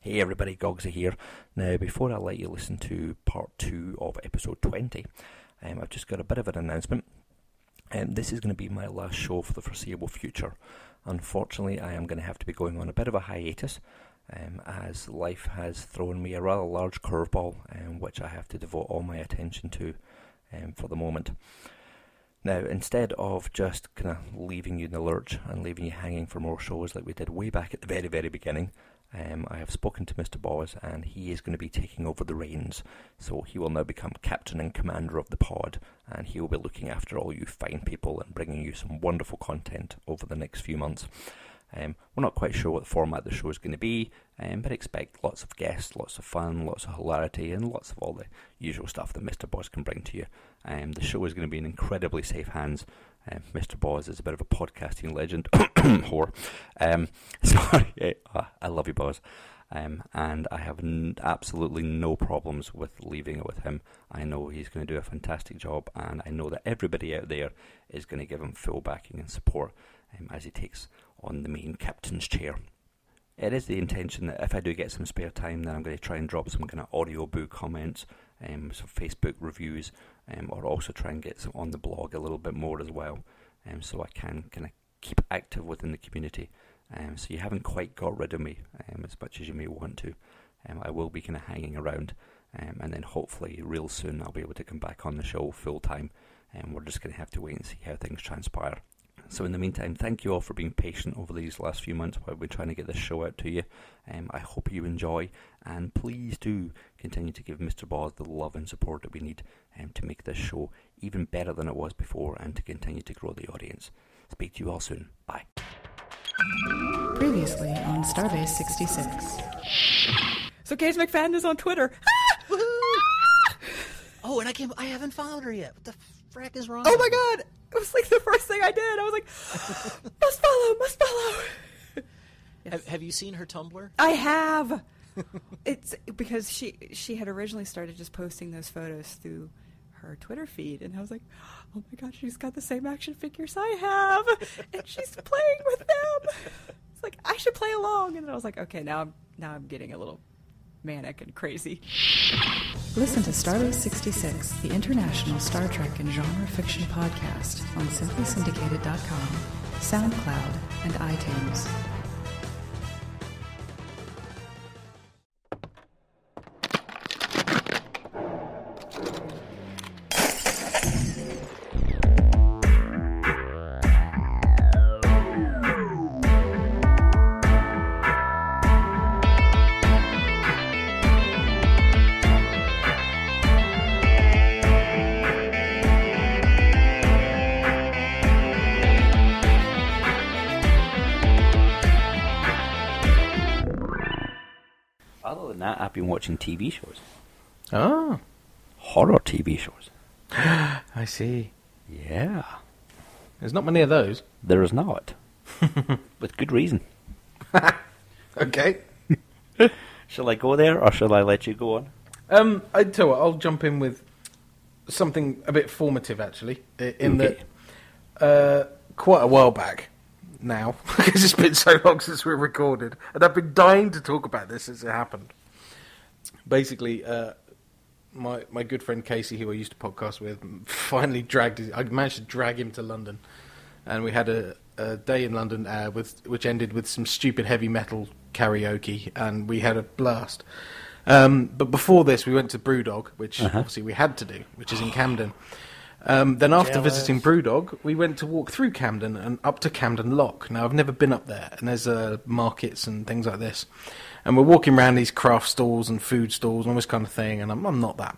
Hey everybody, Goggs here. Now, before I let you listen to part 2 of episode 20, I've just got a bit of an announcement. This is going to be my last show for the foreseeable future. Unfortunately, I am going to have to be going on a bit of a hiatus, as life has thrown me a rather large curveball, which I have to devote all my attention to for the moment. Now, instead of just kind of leaving you in the lurch and leaving you hanging for more shows like we did way back at the very, very beginning, I have spoken to Mr. Boz, and he is going to be taking over the reins. So he will now become captain and commander of the pod, and he will be looking after all you fine people and bringing you some wonderful content over the next few months. We're not quite sure what the format of the show is going to be, but expect lots of guests, lots of fun, lots of hilarity, and lots of all the usual stuff that Mr. Boz can bring to you. The show is going to be in incredibly safe hands. Mr. Boz is a bit of a podcasting legend. Whore. Sorry, I love you, Boz. And I have absolutely no problems with leaving it with him. I know he's going to do a fantastic job, and I know that everybody out there is going to give him full backing and support as he takes on the main captain's chair. It is the intention that if I do get some spare time, then I'm going to try and drop some kind of audiobook comments, some Facebook reviews, or also try and get some on the blog a little bit more as well, so I can kind of keep active within the community. So you haven't quite got rid of me as much as you may want to. I will be kind of hanging around, and then hopefully real soon I'll be able to come back on the show full time, and we're just going to have to wait and see how things transpire. So in the meantime, thank you all for being patient over these last few months while we're trying to get this show out to you. I hope you enjoy, and please do continue to give Mr. Boz the love and support that we need to make this show even better than it was before, and to continue to grow the audience. Speak to you all soon. Bye. Previously on Starbase 66. So Case McFadden is on Twitter. Woohoo! Oh, and I haven't followed her yet. What the frack is wrong? Oh my god! It was like the first thing I did. I was like, must follow. Yes. Have you seen her Tumblr? I have. It's because she had originally started just posting those photos through her Twitter feed, and I was like, oh my god, she's got the same action figures I have, and she's playing with them. It's like, I should play along. And then I was like, okay, now I'm getting a little manic and crazy. Listen to Starbase 66, the international Star Trek and genre fiction podcast on simplysyndicated.com, SoundCloud, and iTunes. Other than that, I've been watching TV shows. Oh. Horror TV shows. I see. Yeah. There's not many of those. There is not. With good reason. Okay. Shall I go there, or shall I let you go on? I tell you what, I'll jump in with something a bit formative, actually. That quite a while back now, because it's been so long since we recorded, and I've been dying to talk about this as it happened. Basically, my good friend Casey, who I used to podcast with, finally I managed to drag him to London, and we had a day in London which ended with some stupid heavy metal karaoke, and we had a blast. But before this, we went to Brewdog, which obviously we had to do, which is in Camden. Then after visiting Brewdog, we went to walk through Camden and up to Camden Lock. Now, I've never been up there, and there's markets and things like this. And we're walking around these craft stalls and food stalls and all this kind of thing, and I'm not that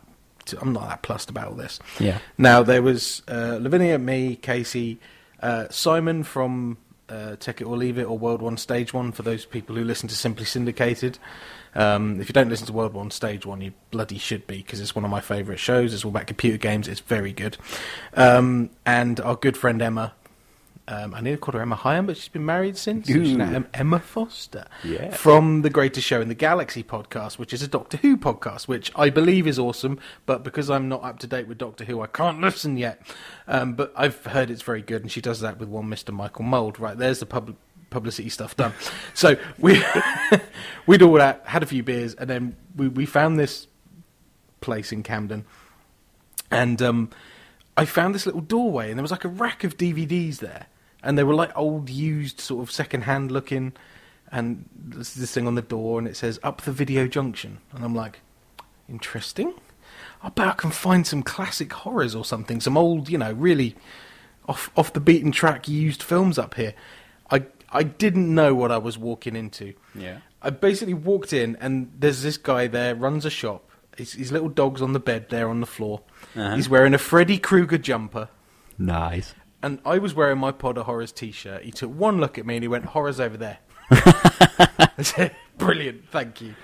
plussed about all this. Yeah. Now, there was Lavinia, me, Casey, Simon from Take It or Leave It, or World 1 Stage 1, for those people who listen to Simply Syndicated. If you don't listen to World 1 Stage 1, you bloody should be, because it's one of my favourite shows. It's all about computer games. It's very good. And our good friend Emma, I nearly called her Emma Hyam, but she's been married since. So she's now Emma Foster. Yeah. From the Greatest Show in the Galaxy podcast, which is a Doctor Who podcast, which I believe is awesome, but because I'm not up to date with Doctor Who, I can't listen yet. But I've heard it's very good, and she does that with one Mr. Michael Mould. Right, there's the publicity stuff done. So we'd all had a few beers, and then we found this place in Camden, and I found this little doorway, and there was like a rack of DVDs there, and they were like old, used, sort of second-hand looking, and there's this thing on the door, and it says, "Up the Video Junction," and I'm like, interesting. I bet I can find some classic horrors or something, some old, really off the beaten track used films up here. I didn't know what I was walking into. Yeah. I basically walked in, and there's this guy there, runs a shop. His little dog's on the bed there on the floor. Uh-huh. He's wearing a Freddy Krueger jumper. Nice. And I was wearing my Pod of Horrors t-shirt. He took one look at me and he went, "Horrors over there." I said, "Brilliant, thank you."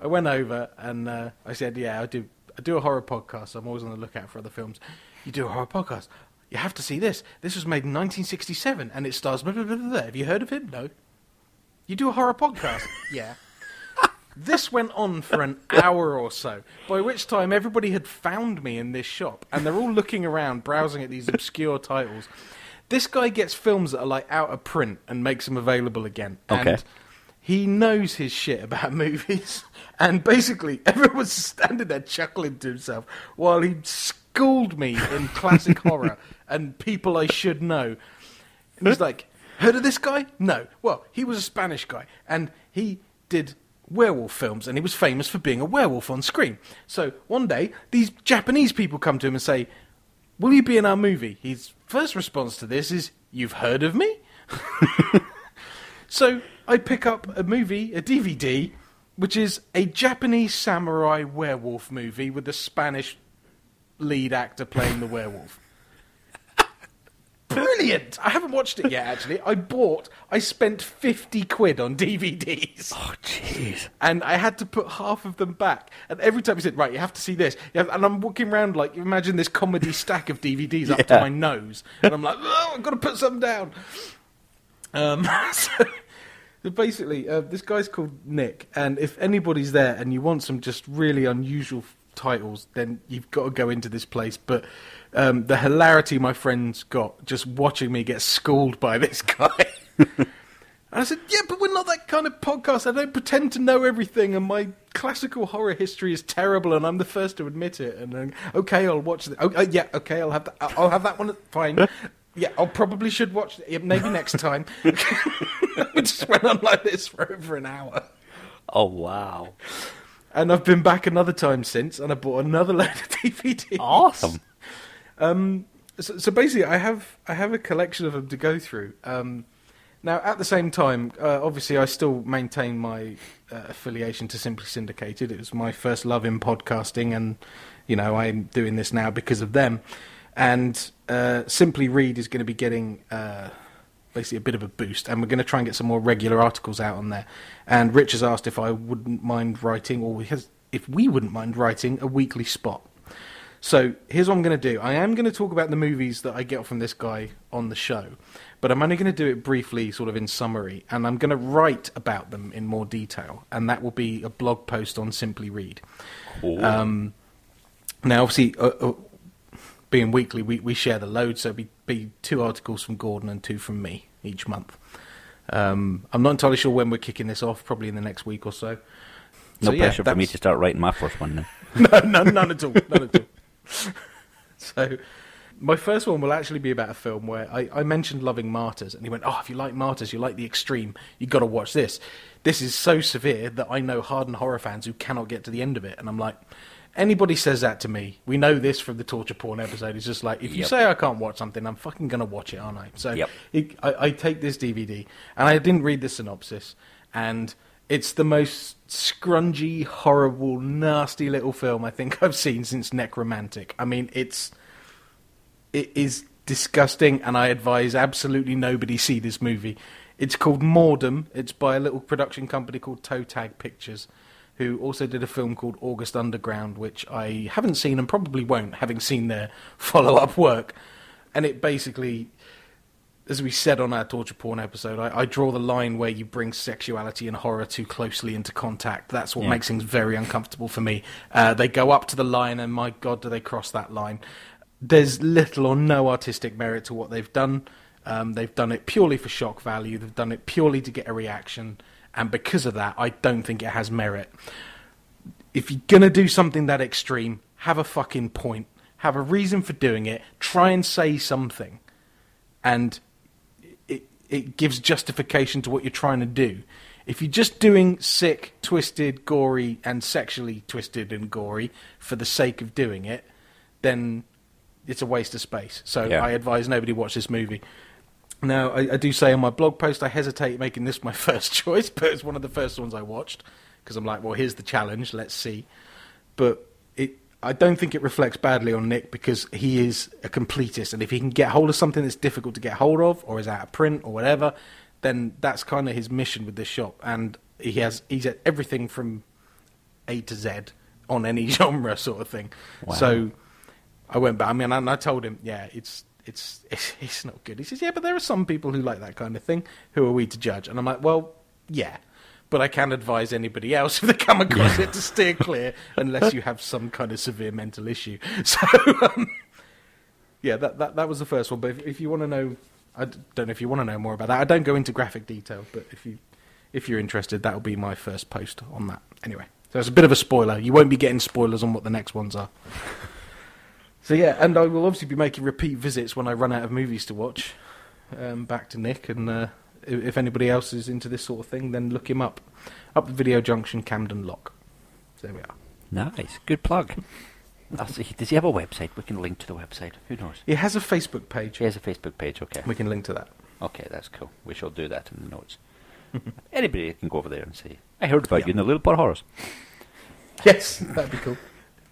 I went over and I said, "Yeah, I do a horror podcast. So I'm always on the lookout for other films." "You do a horror podcast? You have to see this. This was made in 1967 and it stars blah, blah, blah, blah. Have you heard of him?" "No." "You do a horror podcast?" "Yeah." This went on for an hour or so, by which time everybody had found me in this shop, and they're all looking around, browsing at these obscure titles. This guy gets films that are like out of print and makes them available again. Okay. And he knows his shit about movies, and basically everyone was standing there chuckling to himself while he schooled me in classic horror and people I should know. And he's like, "Heard of this guy?" "No." "Well, he was a Spanish guy, and he did werewolf films, and he was famous for being a werewolf on screen. So one day, these Japanese people come to him and say, 'Will you be in our movie?' His first response to this is, 'You've heard of me?'" So I pick up a movie, a DVD, which is a Japanese samurai werewolf movie with a Spanish lead actor playing the werewolf. Brilliant! I haven't watched it yet, actually. I spent 50 quid on DVDs. Oh, jeez. And I had to put half of them back. And every time he said, "Right, you have to see this." And I'm walking around like, imagine this comedy stack of DVDs up to my nose. And I'm like, "Oh, I've got to put some down." So basically, this guy's called Nick. And if anybody's there and you want some just really unusual titles, then you've got to go into this place. But the hilarity my friends got just watching me get schooled by this guy. And I said, "Yeah, but we're not that kind of podcast. I don't pretend to know everything, and my classical horror history is terrible, and I'm the first to admit it." And then, "Okay, I'll watch it. Oh, yeah, okay, I'll have that. I'll have that one. Fine. Yeah, I'll probably should watch it. Maybe next time." We just went on like this for over an hour. Oh, wow. And I've been back another time since, and I bought another load of DVDs. Awesome. So basically, I have a collection of them to go through. Now, at the same time, obviously, I still maintain my affiliation to Simply Syndicated. It was my first love in podcasting, and I'm doing this now because of them. And Simply Read is going to be getting basically a bit of a boost, and we're going to try and get some more regular articles out on there. And Rich has asked if I wouldn't mind writing, if we wouldn't mind writing a weekly spot. So here's what I'm going to do. I am going to talk about the movies that I get from this guy on the show, but I'm only going to do it briefly, sort of in summary, and I'm going to write about them in more detail, and that will be a blog post on Simply Read. Cool. Now, obviously, being weekly, we share the load, so it'll be 2 articles from Gordon and 2 from me each month. I'm not entirely sure when we're kicking this off, probably in the next week or so. No pressure for me to start writing my first one then. No, none at all. None at all. So, my first one will actually be about a film where I mentioned loving Martyrs, and he went, "Oh, if you like Martyrs, you like the extreme, you've got to watch this. This is so severe that I know hardened horror fans who cannot get to the end of it." And I'm like, anybody says that to me, we know this from the torture porn episode, it's just like, if you say I can't watch something, I'm fucking going to watch it, aren't I? So I take this DVD, and I didn't read the synopsis, and it's the most scrungy, horrible, nasty little film I think I've seen since Necromantic. I mean, it is disgusting, and I advise absolutely nobody see this movie. It's called Mordem. It's by a little production company called Toe Tag Pictures, who also did a film called August Underground, which I haven't seen and probably won't, having seen their follow-up work. And it basically, as we said on our torture porn episode, I draw the line where you bring sexuality and horror too closely into contact. That's what makes things very uncomfortable for me. They go up to the line, and my God, do they cross that line. There's little or no artistic merit to what they've done. They've done it purely for shock value. They've done it purely to get a reaction. And because of that, I don't think it has merit. If you're going to do something that extreme, have a fucking point. Have a reason for doing it. Try and say something. And it gives justification to what you're trying to do. If you're just doing sick, twisted, gory, and sexually twisted and gory for the sake of doing it, then it's a waste of space. So I advise nobody watch this movie. Now, I do say on my blog post, I hesitate making this my first choice, but it's one of the first ones I watched, because I'm like, well, here's the challenge, let's see. But I don't think it reflects badly on Nick, because he is a completist, and if he can get hold of something that's difficult to get hold of, or is out of print, or whatever, then that's kind of his mission with this shop. And he's at everything from A to Z on any genre sort of thing. Wow. So I went back, and I told him, yeah, it's not good. He says, yeah, but there are some people who like that kind of thing. Who are we to judge? And I'm like, well, yeah. But I can advise anybody else if they come across it to steer clear, unless you have some kind of severe mental issue. So, yeah, that was the first one. But if you want to know, I don't know if you want to know more about that. I don't go into graphic detail, but if you're interested, that'll be my first post on that. Anyway, so it's a bit of a spoiler. You won't be getting spoilers on what the next ones are. So yeah, and I will obviously be making repeat visits when I run out of movies to watch. Back to Nick, and if anybody else is into this sort of thing, then look him up. Up the Video Junction, Camden Lock. So there we are. Nice, good plug. Does he have a website? We can link to the website. Who knows? He has a Facebook page. He has a Facebook page, okay. We can link to that. Okay, that's cool. We shall do that in the notes. Anybody can go over there and say, I heard about you in the Little Pot Horrors. Yes, that'd be cool.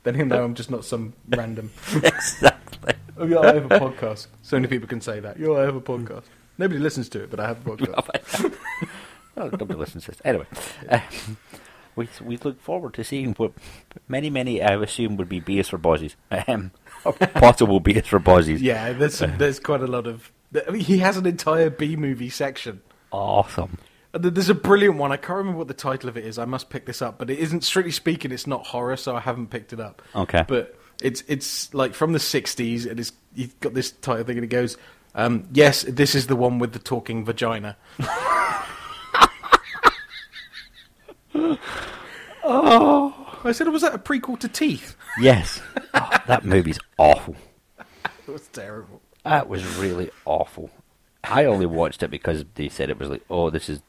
Then he'll know I'm just not some random... Exactly. Oh yeah, I have a podcast. So many people can say that. Yeah, I have a podcast. Nobody listens to it, but I have a podcast. Well, nobody listens to this. Anyway, we look forward to seeing what many, I assume, would be beers for bozzies. Or possible beers for bozzies. Yeah, there's quite a lot of... I mean, he has an entire B-movie section. Awesome. There's a brilliant one. I can't remember what the title of it is. I must pick this up. But it isn't, strictly speaking, it's not horror, so I haven't picked it up. Okay. But it's like from the 60s, and he's got this title thing, and it goes, yes, this is the one with the talking vagina. Oh, I said, was that a prequel to Teeth? Yes. Oh, that movie's awful. It was terrible. That was really awful. I only watched it because they said it was like, oh, this is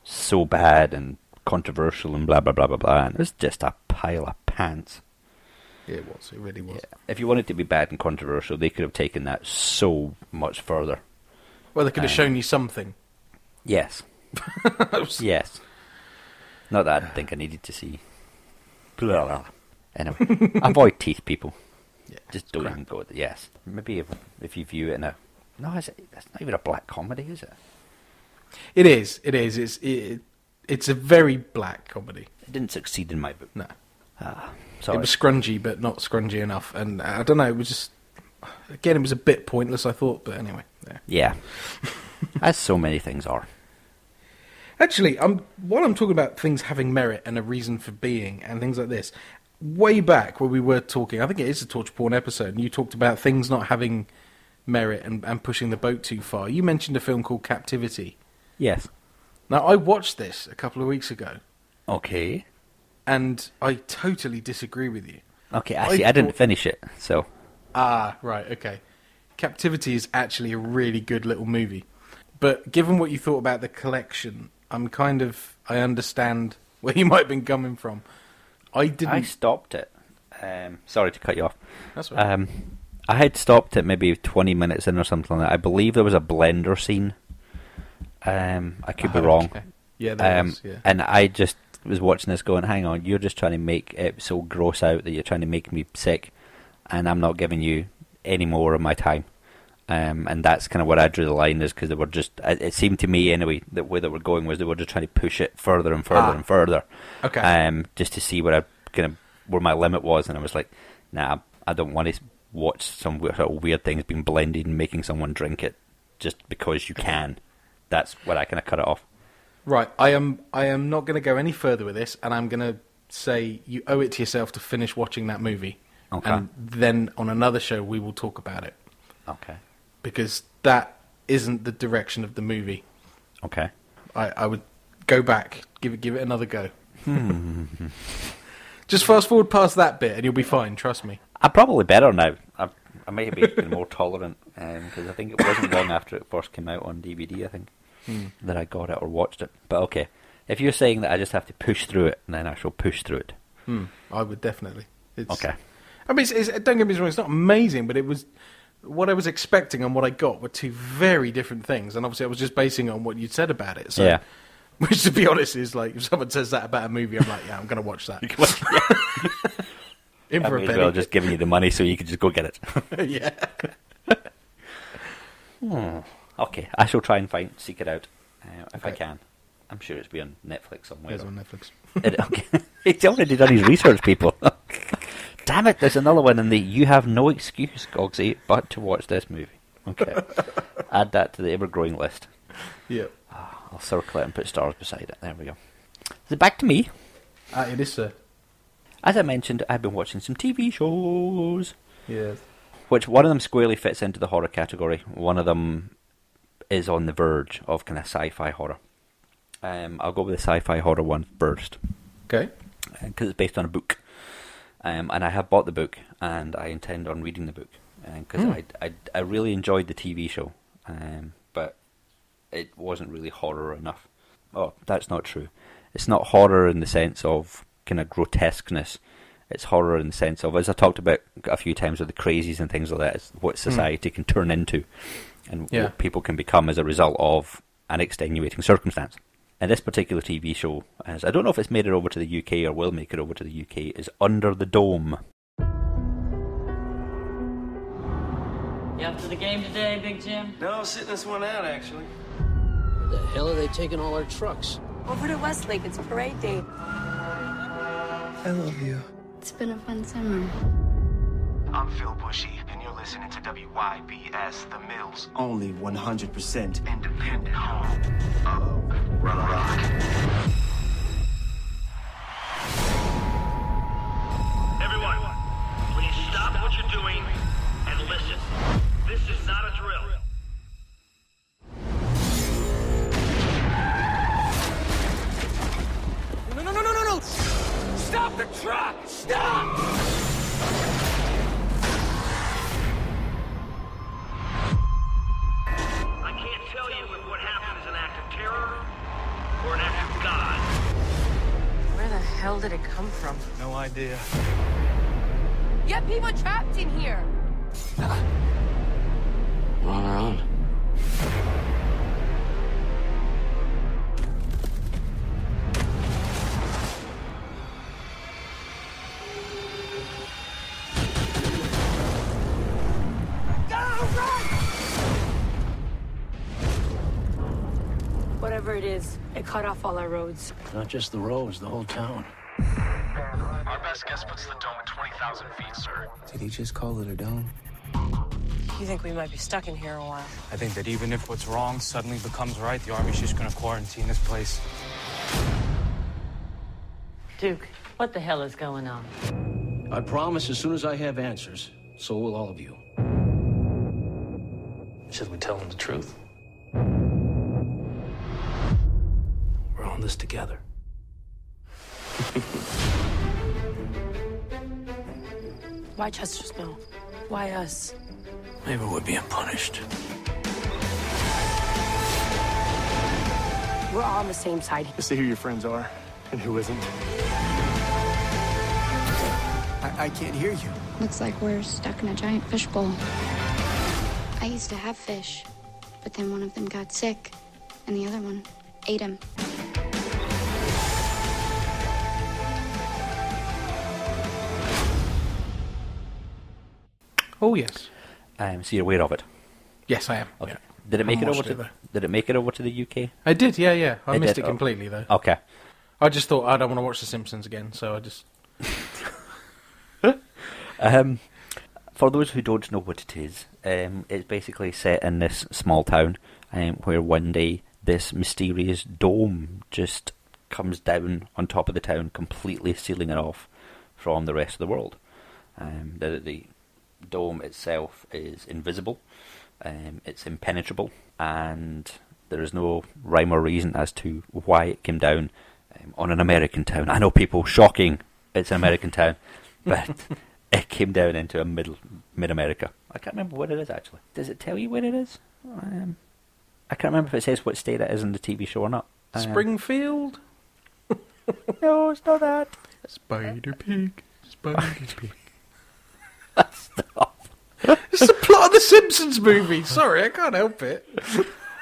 so bad and controversial and blah, blah, blah, blah, blah. And it was just a pile of pants. Yeah, it was. It really was. Yeah. If you wanted to be bad and controversial, they could have taken that so much further. Well, they could have shown you something. Yes. Yes. Not that I didn't think I needed to see. Blah, blah. Anyway, avoid Teeth, people. Yeah, just don't even go with it. Yes. Maybe if you view it in a... No, that's not even a black comedy, is it? It is. It is. It's a very black comedy. It didn't succeed in my book. No. Sorry. It was scrungy, but not scrungy enough. And I don't know, it was just... Again, it was a bit pointless, I thought, but anyway. Yeah. As so many things are. Actually, while I'm talking about things having merit and a reason for being and things like this, way back where we were talking, I think it is a torture porn episode, and you talked about things not having merit and pushing the boat too far. You mentioned a film called Captivity. Yes. Now, I watched this a couple of weeks ago. Okay. And I totally disagree with you. Okay, I didn't finish it, so... Ah, right, okay. Captivity is actually a really good little movie. But given what you thought about the collection, I understand where you might have been coming from. I stopped it. Sorry to cut you off. That's right. I had stopped it maybe 20 minutes in or something like that. I believe there was a blender scene. I could be wrong. Okay. Yeah, there was, yeah. And I just was watching this going, hang on, you're just trying to make it so gross out that you're trying to make me sick, and I'm not giving you any more of my time. And that's kind of where I drew the line, is because they were just, it seemed to me anyway, that where they were going was they were just trying to push it further and further and further. Okay. Just to see where my limit was, and I was like, nah, I don't want to watch some sort of weird things being blended and making someone drink it just because you can. That's where I kind of cut it off. Right, I am not going to go any further with this, and I'm going to say you owe it to yourself to finish watching that movie. Okay. And then on another show we will talk about it. Okay. Because that isn't the direction of the movie. Okay. I would go back, give it another go. Just fast forward past that bit and you'll be fine, trust me. I'm probably better now. I may have been more tolerant, because I think it wasn't long after it first came out on DVD, I think, that I got it or watched it. But okay, if you're saying that I just have to push through it, then I shall push through it. I would definitely. Okay. I mean, don't get me wrong, it's not amazing, but it was... What I was expecting and what I got were two very different things, and obviously I was just basing it on what you'd said about it. So, yeah. Which, to be honest, is like, if someone says that about a movie, I'm like, yeah, I'm going to watch that. In for a penny. Well, just giving you the money so you could just go get it. Yeah. Okay, I shall try and seek it out if I can. I'm sure it's be on Netflix somewhere. It's on Netflix. Okay. He's already done his research, people. Damn it, there's another one in the you have no excuse, Goggsy, but to watch this movie. Okay. Add that to the ever-growing list. Yeah. I'll circle it and put stars beside it. There we go. Is it back to me? It is, sir. As I mentioned, I've been watching some TV shows. Yes. Which one of them squarely fits into the horror category. One of them is on the verge of kind of sci-fi horror. I'll go with the sci-fi horror one first. Okay. Because it's based on a book. And I have bought the book, and I intend on reading the book. Because I really enjoyed the TV show. But it wasn't really horror enough. Oh, that's not true. It's not horror in the sense of kind of grotesqueness. It's horror in the sense of, as I talked about a few times with the crazies and things like that, it's what society can turn into and what people can become as a result of an extenuating circumstance. And this particular TV show, as I don't know if it's made it over to the UK or will make it over to the UK, is Under the Dome. You up to the game today, Big Jim? No, sitting this one out, actually. Where the hell are they taking all our trucks? Over to Westlake, it's parade day. I love you. It's been a fun summer. I'm Phil Bushy, and you're listening to WYBS The Mills, only 100% independent home of rock. Everyone, please stop what you're doing and listen. This is not a drill. No! Stop the truck! Stop! I can't tell you if what happened is an act of terror or an act of God. Where the hell did it come from? No idea. You have people trapped in here! We're on our own. Whatever it is, it cut off all our roads. Not just the roads, the whole town. Our best guess puts the dome at 20,000 feet, sir. Did he just call it a dome? You think we might be stuck in here a while? I think that even if what's wrong suddenly becomes right, the Army's just gonna quarantine this place. Duke, what the hell is going on? I promise as soon as I have answers, so will all of you. Should we tell them the truth? We're on this together. Why Chester's Mill? Why us? Maybe we're being punished. We're all on the same side. Just to who your friends are and who isn't. I can't hear you. Looks like we're stuck in a giant fishbowl. I used to have fish, but then one of them got sick, and the other one ate him. Oh, yes. So you're aware of it? Yes, I am. Okay. Yeah. Did it make it over watched to? Did it make it over to the UK? I did, yeah. I missed did, it completely, though. Okay. I just thought, I don't want to watch The Simpsons again, so I just... For those who don't know what it is, it's basically set in this small town where one day this mysterious dome just comes down on top of the town, completely sealing it off from the rest of the world. The dome itself is invisible, it's impenetrable, and there is no rhyme or reason as to why it came down on an American town. I know people, shocking, it's an American town, but it came down into a mid-America. I can't remember what it is, actually. Does it tell you where it is? I can't remember if it says what state it is in the TV show or not. Springfield? No, it's not that. Spider Pig. Spider Pig. Stop. It's the plot of the Simpsons movie. Sorry, I can't help it.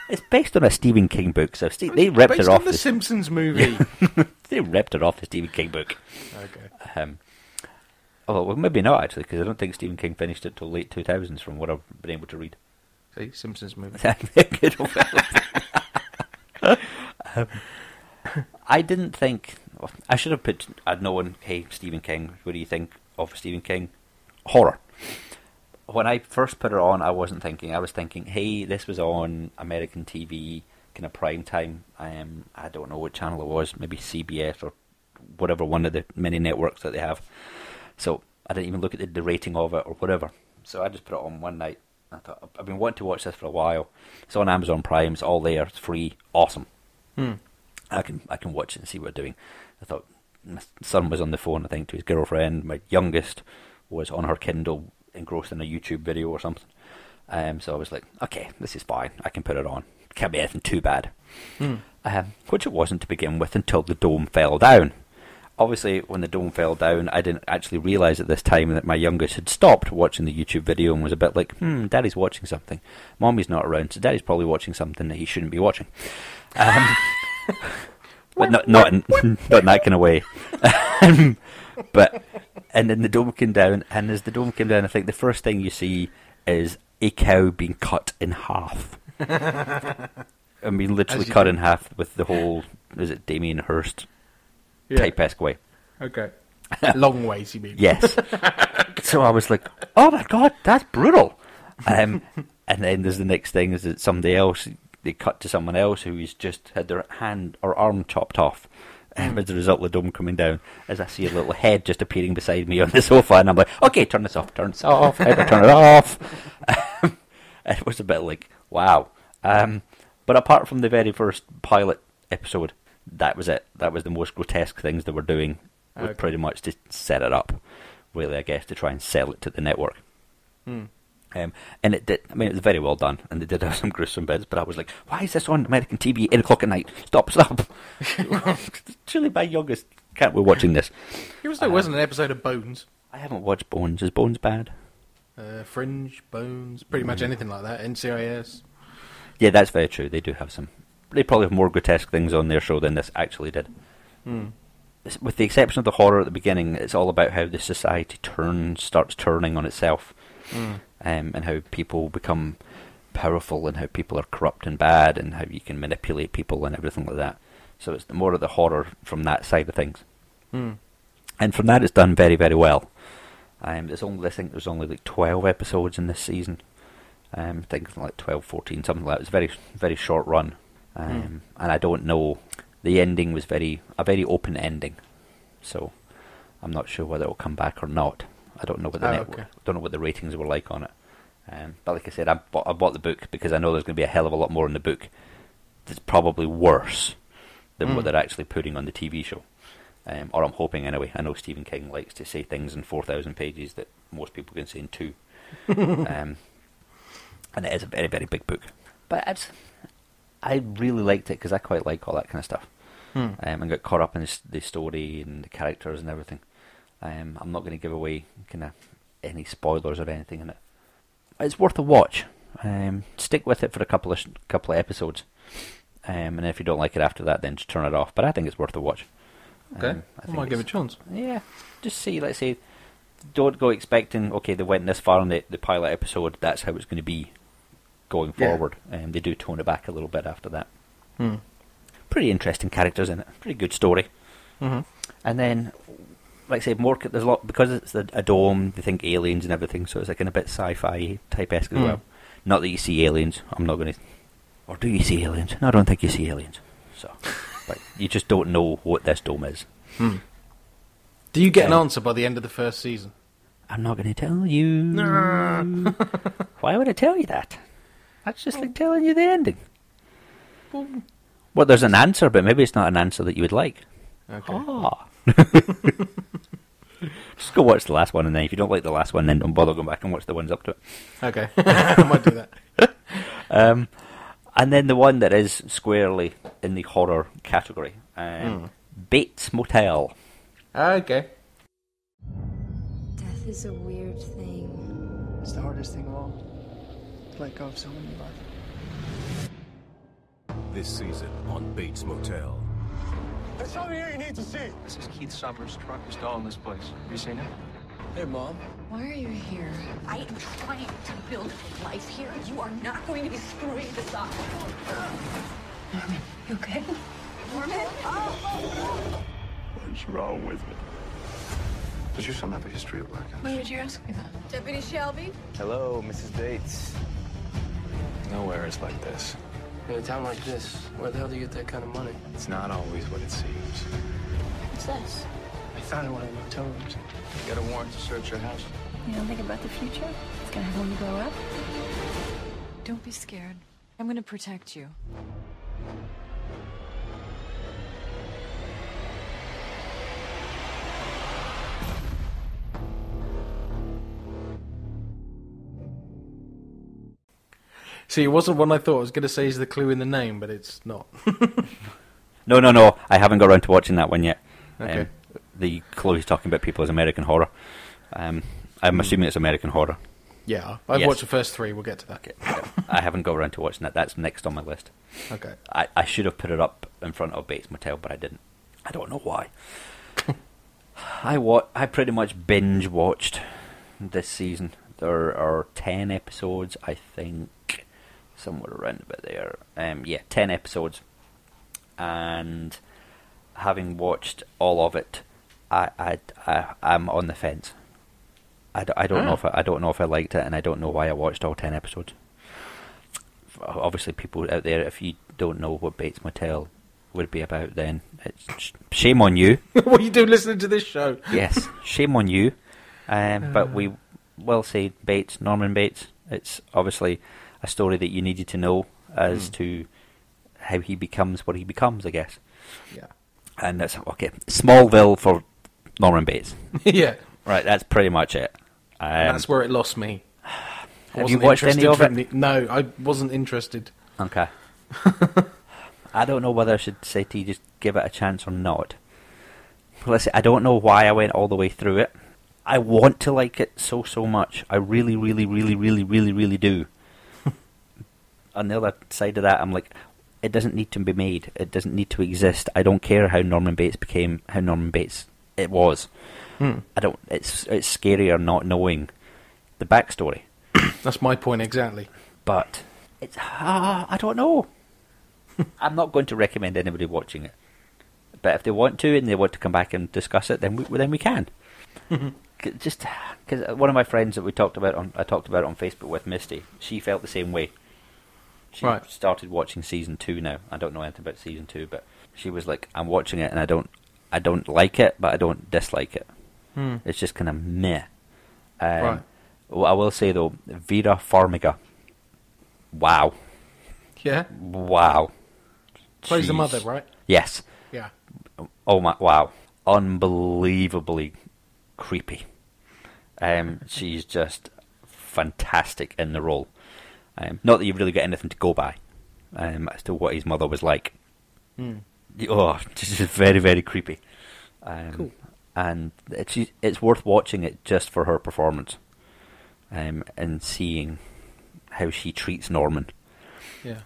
It's based on a Stephen King book, so they ripped it off. Based on the Simpsons movie. They ripped it off the Stephen King book. Okay. Well, maybe not, actually, because I don't think Stephen King finished it till late 2000s from what I've been able to read. See, Simpsons movie. I didn't think... I should have I'd known, hey, Stephen King, what do you think of Stephen King? Horror. When I first put it on, I wasn't thinking. I was thinking, hey, this was on American TV, kind of prime time. I don't know what channel it was, maybe CBS or whatever, one of the many networks that they have. So I didn't even look at the rating of it or whatever. So I just put it on one night. I thought, I've been wanting to watch this for a while. It's on Amazon Prime. It's all there. It's free. Awesome. I can watch it and see what they're doing. I thought my son was on the phone, I think, to his girlfriend. My youngest was on her Kindle, engrossed in a YouTube video or something. So I was like, okay, this is fine. I can put it on. Can't be anything too bad. Which it wasn't to begin with until the dome fell down. Obviously, when the dome fell down, I didn't actually realise at this time that my youngest had stopped watching the YouTube video and was a bit like, Daddy's watching something. Mommy's not around, so Daddy's probably watching something that he shouldn't be watching. But not in that kind of way. And then the dome came down, and as the dome came down, I think the first thing you see is a cow being cut in half. I mean, literally cut in half with the whole, is it Damien Hirst type-esque way. Okay. Long ways, you mean? Yes. So I was like, oh my God, that's brutal. And then there's the next thing is that somebody else, they cut to someone else who's just had their hand or arm chopped off. As a result of the dome coming down, as I see a little head just appearing beside me on the sofa, and I'm like, okay, turn this off, how do I turn it off? It was a bit like, wow. But apart from the very first pilot episode, that was it. That was the most grotesque things they were doing, pretty much to set it up, really, I guess, to try and sell it to the network. And it did, I mean, it was very well done, and they did have some gruesome bits, but I was like, why is this on American TV 8 o'clock at night? Stop. Surely my youngest can't be watching this. There wasn't an episode of Bones. I haven't watched Bones. Is Bones bad? Fringe, Bones, pretty much anything like that. NCIS. Yeah, that's very true. They do have some. They probably have more grotesque things on their show than this actually did. With the exception of the horror at the beginning, it's all about how the society starts turning on itself. And how people become powerful and how people are corrupt and bad and how you can manipulate people and everything like that. So it's more of the horror from that side of things. And from that it's done very, very well. I think there's only like 12 episodes in this season. I think like 12, 14, something like that. It's a very, very short run. And I don't know, the ending was a very open ending. So I'm not sure whether it will come back or not. I don't know what don't know what the ratings were like on it. But like I said, I bought the book because I know there's going to be a hell of a lot more in the book that's probably worse than what they're actually putting on the TV show. Or I'm hoping anyway. I know Stephen King likes to say things in 4,000 pages that most people can say in 2. And it is a very, very big book. But I really liked it because I quite like all that kind of stuff. And got caught up in the story and the characters and everything. I'm not going to give away kind of any spoilers or anything in it. It's worth a watch. Stick with it for a couple of episodes, and if you don't like it after that, then just turn it off. But I think it's worth a watch. Okay, I might give it a chance. Yeah, just see. Let's say, don't go expecting. Okay, they went this far in the pilot episode. That's how it's going to be going forward. They do tone it back a little bit after that. Pretty interesting characters in it. Pretty good story. And then, like I say, there's a lot, because it's a dome, they think aliens and everything, so it's like in a bit sci-fi type-esque as well. Not that you see aliens, I'm not going to... Or do you see aliens? No, I don't think you see aliens. So, but you just don't know what this dome is. Do you get an answer by the end of the first season? I'm not going to tell you. No. Why would I tell you that? That's just like telling you the ending. Well, there's an answer, but maybe it's not an answer that you would like. Okay. Ah. Just go watch the last one, and then if you don't like the last one, then don't bother going back and watch the ones up to it. Okay. I might do that. And then the one that is squarely in the horror category, Bates Motel. Okay. Death is a weird thing. It's the hardest thing of all. To let go of someone you love. This season on Bates Motel. There's something here you need to see. This is Keith Summers' truck is still in this place. Have you seen it? Hey, Mom. Why are you here? I am trying to build a life here. You are not going to be screwing this up. You okay? Norman? What's wrong with me? Does your son have a history of blackouts? Why did you ask me that? Deputy Shelby? Hello, Mrs. Bates. Nowhere is like this. In a town like this, where the hell do you get that kind of money? It's not always what it seems. What's this? I found it in one of the motel rooms. You got a warrant to search your house? You don't think about the future? It's gonna happen when you grow up? Don't be scared. I'm gonna protect you. See, it wasn't one I thought I was going to say is the clue in the name, but it's not. No. I haven't got around to watching that one yet. Okay. The clue he's talking about people is American horror. I'm assuming it's American horror. Yeah, I've Yes. watched the first three. We'll get to that. Okay. I haven't got around to watching that. That's next on my list. Okay. I should have put it up in front of Bates Motel, but I didn't. I don't know why. I pretty much binge watched this season. There are 10 episodes, I think, somewhere around about there. 10 episodes, and having watched all of it, I'm on the fence. I don't know if I liked it, and I don't know why I watched all 10 episodes. Obviously, people out there, if you don't know what Bates Motel would be about, then it's shame on you. What are you doing listening to this show? Yes, shame on you. But we will say Bates, Norman Bates. It's obviously a story that you needed to know as to how he becomes what he becomes, I guess. Yeah. And that's okay. Smallville for Norman Bates. Yeah. Right, that's pretty much it. That's where it lost me. Have you watched any of it? No, I wasn't interested. Okay. I don't know whether I should say to you just give it a chance or not. Listen, I don't know why I went all the way through it. I want to like it so much. I really, really, really, really, really, really do. On the other side of that, I'm like, it doesn't need to be made. It doesn't need to exist. I don't care how Norman Bates became how Norman Bates it was. I don't. It's scarier not knowing the backstory. That's my point exactly. But it's I don't know. I'm not going to recommend anybody watching it. But if they want to and they want to come back and discuss it, then we can. Just because one of my friends that I talked about on Facebook with, Misty, she felt the same way. She started watching season 2 now. I don't know anything about season 2, but she was like, "I'm watching it and I don't like it, but I don't dislike it. It's just kind of meh." What I will say though, Vera Farmiga. Wow. Yeah. Wow. Plays the mother, right? Yes. Yeah. Oh my! Wow. Unbelievably creepy. She's just fantastic in the role. Not that you've really got anything to go by as to what his mother was like. Oh, she's just very, very creepy. Cool. And it's worth watching it just for her performance, and seeing how she treats Norman. Yeah.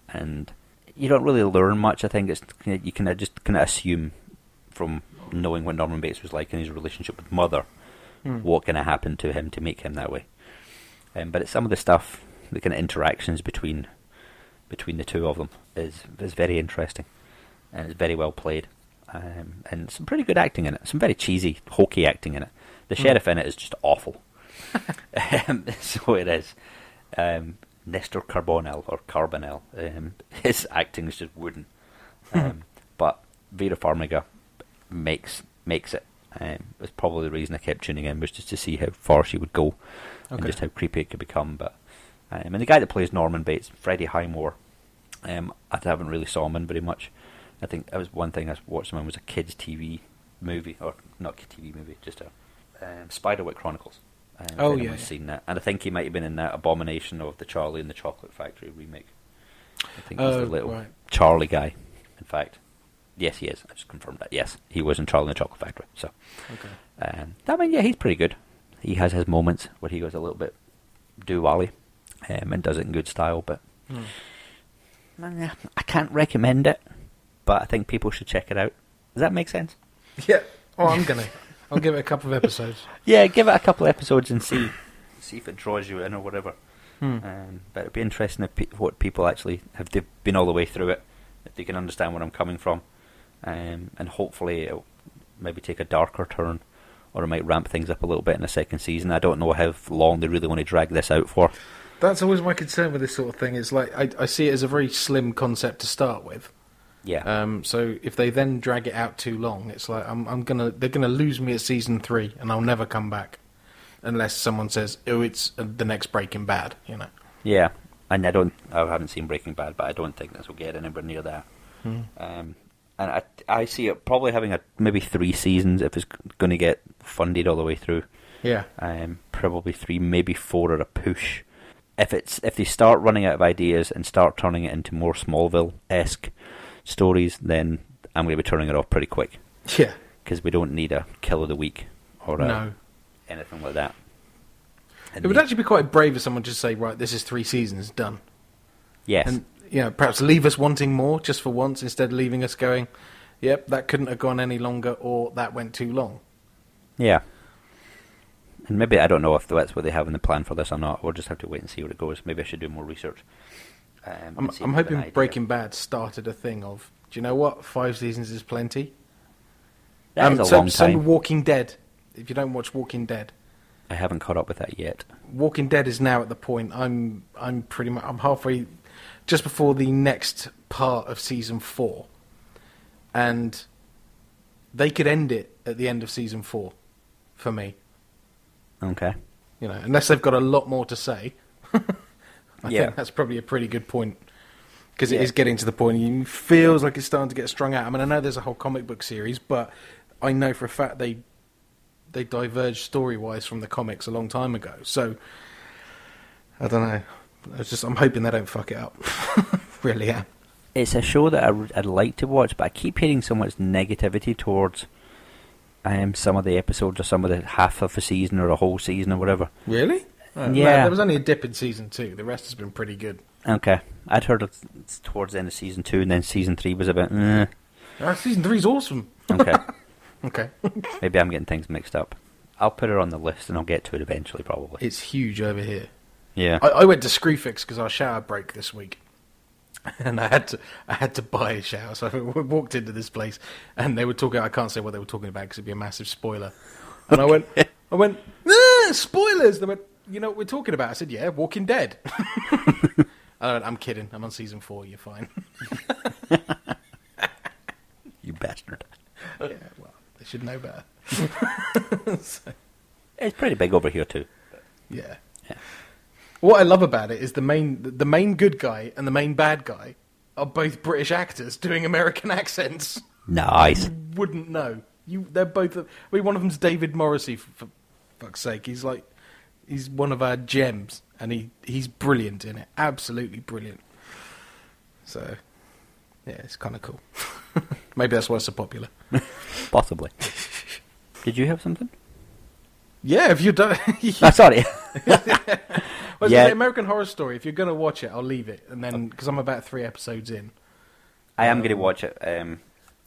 And you don't really learn much. I think you can just kind of assume from knowing what Norman Bates was like in his relationship with Mother, what kind of happened to him to make him that way. But it's some of the stuff, the kind of interactions between the two of them is very interesting, and it's very well played, and some pretty good acting in it. Some very cheesy, hokey acting in it. The sheriff in it is just awful. So it is. Nestor Carbonell, his acting is just wooden. But Vera Farmiga makes it. It's probably the reason I kept tuning in, was just to see how far she would go, and just how creepy it could become. But And the guy that plays Norman Bates, Freddie Highmore, I haven't really saw him in very much. I think that was one thing I watched him in was a kids' TV movie, or not TV movie, just a Spiderwick Chronicles. I've seen that, and I think he might have been in that Abomination of the Charlie and the Chocolate Factory remake. I think he's the little Charlie guy. In fact, yes, he is. I just confirmed that. Yes, he was in Charlie and the Chocolate Factory. So, I mean, yeah, he's pretty good. He has his moments where he goes a little bit do-wally, and does it in good style. But I can't recommend it. But I think people should check it out. Does that make sense? Yeah. Oh, I'll give it a couple of episodes. Yeah, give it a couple of episodes and see if it draws you in or whatever. But it'd be interesting what people actually have been all the way through it, if they can understand where I'm coming from, and hopefully it'll maybe take a darker turn, or it might ramp things up a little bit in the second season. I don't know how long they really want to drag this out for. That's always my concern with this sort of thing. It's like I see it as a very slim concept to start with. Yeah. So if they then drag it out too long, it's like they're gonna lose me at season 3, and I'll never come back, unless someone says, "Oh, it's the next Breaking Bad," you know. Yeah, and I haven't seen Breaking Bad, but I don't think this will get anywhere near that. And I see it probably having maybe 3 seasons if it's going to get funded all the way through. Yeah. Probably 3, maybe 4 at a push. If they start running out of ideas and start turning it into more Smallville-esque stories, then I'm going to be turning it off pretty quick. Yeah. Because we don't need a kill of the week or anything like that. And it would actually be quite brave if someone just say, right, this is 3 seasons, done. Yes. And perhaps leave us wanting more just for once, instead of leaving us going, yep, that couldn't have gone any longer, or that went too long. Yeah. And maybe, I don't know if that's what they have in the plan for this or not. We'll just have to wait and see where it goes. Maybe I should do more research. I'm hoping Breaking Bad started a thing of, do you know what, 5 seasons is plenty. That is a long time. So Walking Dead, if you don't watch Walking Dead. I haven't caught up with that yet. Walking Dead is now at the point, I'm halfway, just before the next part of season 4. And they could end it at the end of season 4, for me. Okay. You know, unless they've got a lot more to say. I think that's probably a pretty good point, because it is getting to the point it feels like it's starting to get strung out. I mean, I know there's a whole comic book series, but I know for a fact they diverged story-wise from the comics a long time ago. So, I don't know. I'm hoping they don't fuck it up. Really am. It's a show that I'd like to watch, but I keep hearing so much negativity towards some of the episodes, or some of the half of a season, or a whole season, or whatever. Really? Yeah. No, there was only a dip in season 2. The rest has been pretty good. Okay. I'd heard it towards the end of season 2, and then season 3 was a bit... Season 3's awesome. Okay. Okay. Maybe I'm getting things mixed up. I'll put it on the list, and I'll get to it eventually, probably. It's huge over here. Yeah. I went to Screwfix because our shower broke this week. And I had to buy a shower, so I walked into this place, and they were talking... I can't say what they were talking about because it'd be a massive spoiler. And I went, spoilers! They went, you know what we're talking about? I said, yeah, Walking Dead. I'm kidding. I'm on season 4. You're fine. You bastard. Yeah, well, they should know better. So. It's pretty big over here too. Yeah. What I love about it is the main good guy and the main bad guy are both British actors doing American accents. Nice. You wouldn't know. They're both. One of them's David Morrissey, for fuck's sake. He's one of our gems, and he's brilliant in it. Absolutely brilliant. So, yeah, it's kind of cool. Maybe that's why it's so popular. Possibly. Did you have something? Yeah, if you don't... sorry. Well, yeah. American Horror Story. If you're going to watch it, I'll leave it. And then, because I'm about 3 episodes in. I am going to watch it. I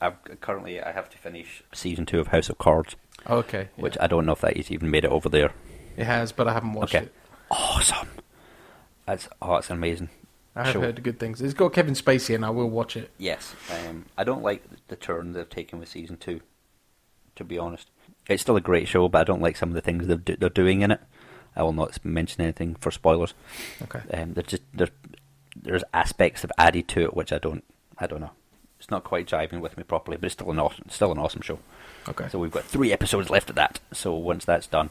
have to finish season 2 of House of Cards. Oh, okay. Yeah. Which I don't know if that has even made it over there. It has, but I haven't watched it. Awesome. It's amazing. I have heard good things. It's got Kevin Spacey, and I will watch it. Yes. I don't like the turn they've taken with season 2, to be honest. It's still a great show, but I don't like some of the things they're doing in it. I will not mention anything for spoilers. Okay. There's aspects they've added to it which I don't know. It's not quite jiving with me properly, but it's still an awesome show. Okay. So we've got 3 episodes left of that. So once that's done,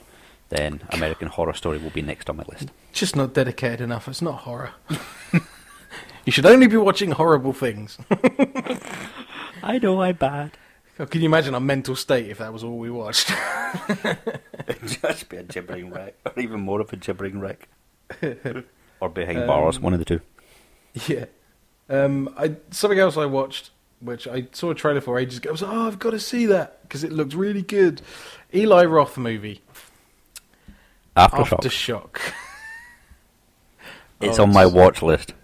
then American Horror Story will be next on my list. Just not dedicated enough. It's not horror. You should only be watching horrible things. I know I'm bad. Can you imagine our mental state if that was all we watched? It'd just be a gibbering wreck, or even more of a gibbering wreck. Or behind bars, one of the two. Yeah. Something else I watched, which I saw a trailer for ages ago. I was like, I've got to see that, because it looked really good. Eli Roth movie. Aftershock. It's on my watch list.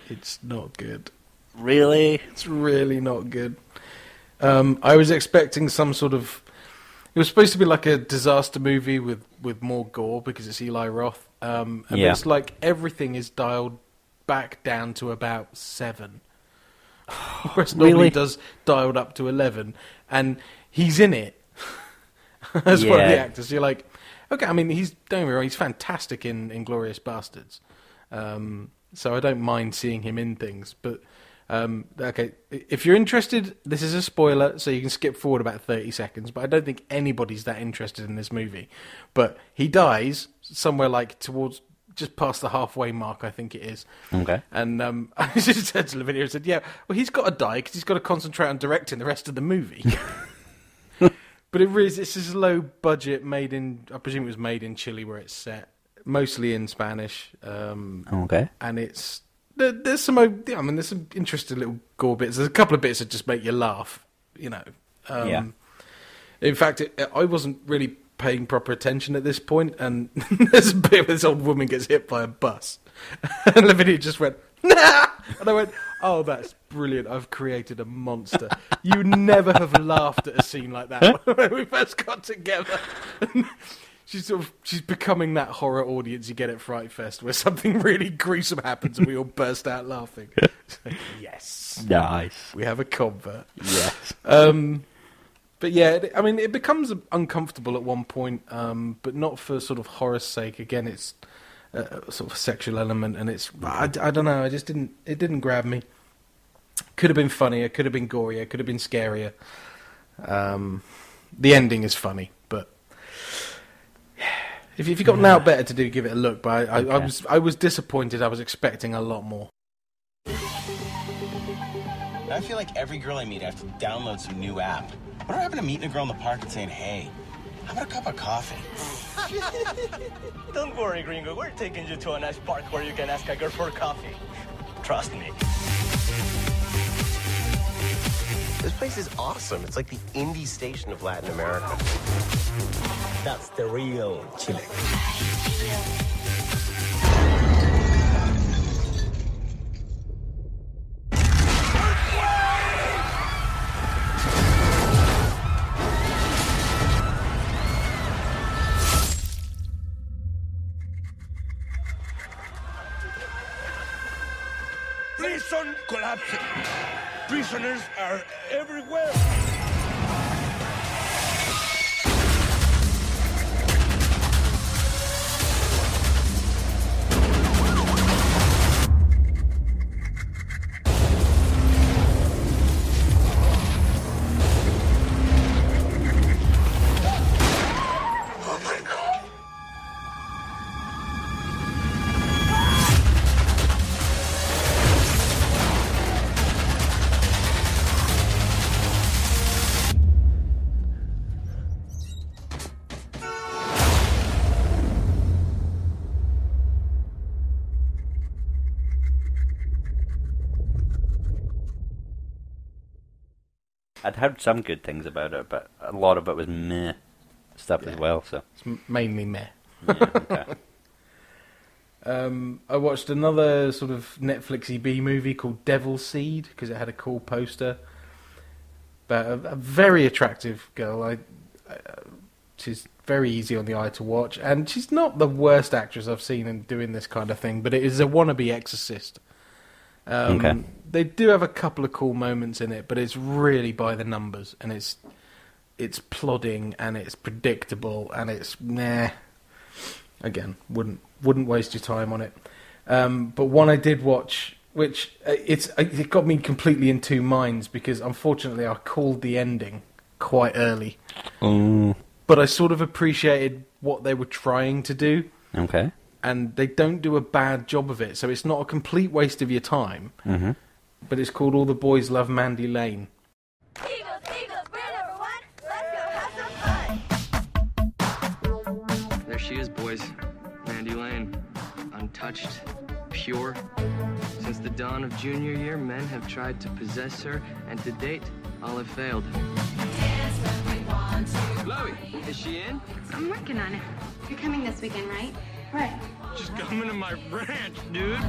It's not good. Really? It's really not good. I was expecting some sort of... It was supposed to be like a disaster movie with more gore, because it's Eli Roth. And it's like everything is dialed back down to about 7. Whereas normally does dialed up to 11. And he's in it as one of the actors. You're like, okay, I mean, don't get me wrong, he's fantastic in Inglourious Bastards. So I don't mind seeing him in things, but okay, if you're interested, this is a spoiler, so you can skip forward about 30 seconds, but I don't think anybody's that interested in this movie. But he dies somewhere like towards just past the halfway mark, I think it is. Okay. And I just said to Lavinia and said, yeah, well, he's got to die because he's got to concentrate on directing the rest of the movie. But it's this low budget, I presume it was made in Chile where it's set. Mostly in Spanish. Okay. And there's some interesting little gore bits. There's a couple of bits that just make you laugh, you know. In fact, I wasn't really paying proper attention at this point, and there's a bit where this old woman gets hit by a bus. And Lavinia just went, nah! And I went, oh, that's brilliant. I've created a monster. You never have laughed at a scene like that when we first got together. She's becoming that horror audience you get at Fright Fest, where something really gruesome happens and we all burst out laughing. Yes, nice. We have a convert. Yes. But yeah, I mean, it becomes uncomfortable at one point, but not for sort of horror's sake. Again, it's sort of a sexual element, and I don't know. It didn't grab me. Could have been funnier. Could have been gorier. Could have been scarier. The ending is funny, but. If you've got now better to do, give it a look. But I was disappointed. I was expecting a lot more. I feel like every girl I meet, I have to download some new app. What happened to meeting a girl in the park and saying, hey, how about a cup of coffee? Don't worry, Gringo. We're taking you to a nice park where you can ask a girl for coffee. Trust me. This place is awesome. It's like the indie station of Latin America. That's the real Chile. Prison collapsing. Prisoners are everywhere. I'd heard some good things about it, but a lot of it was meh stuff as well. So it's mainly meh. Yeah, okay. I watched another sort of Netflixy B movie called Devil Seed because it had a cool poster about a very attractive girl. She's very easy on the eye to watch, and she's not the worst actress I've seen in doing this kind of thing, but it is a wannabe exorcist. Okay. They do have a couple of cool moments in it, but it's really by the numbers, and it's plodding, and it's predictable, and it's meh. Again, wouldn't waste your time on it. But one I did watch, which it got me completely in two minds because unfortunately I called the ending quite early. but I sort of appreciated what they were trying to do. Okay. And they don't do a bad job of it, so it's not a complete waste of your time. Mm-hmm. But it's called All the Boys Love Mandy Lane. There she is, boys. Mandy Lane. Untouched. Pure. Since the dawn of junior year, men have tried to possess her, and to date, all have failed. Chloe, is she in? I'm working on it. You're coming this weekend, right? Right. Just coming to my ranch, dude.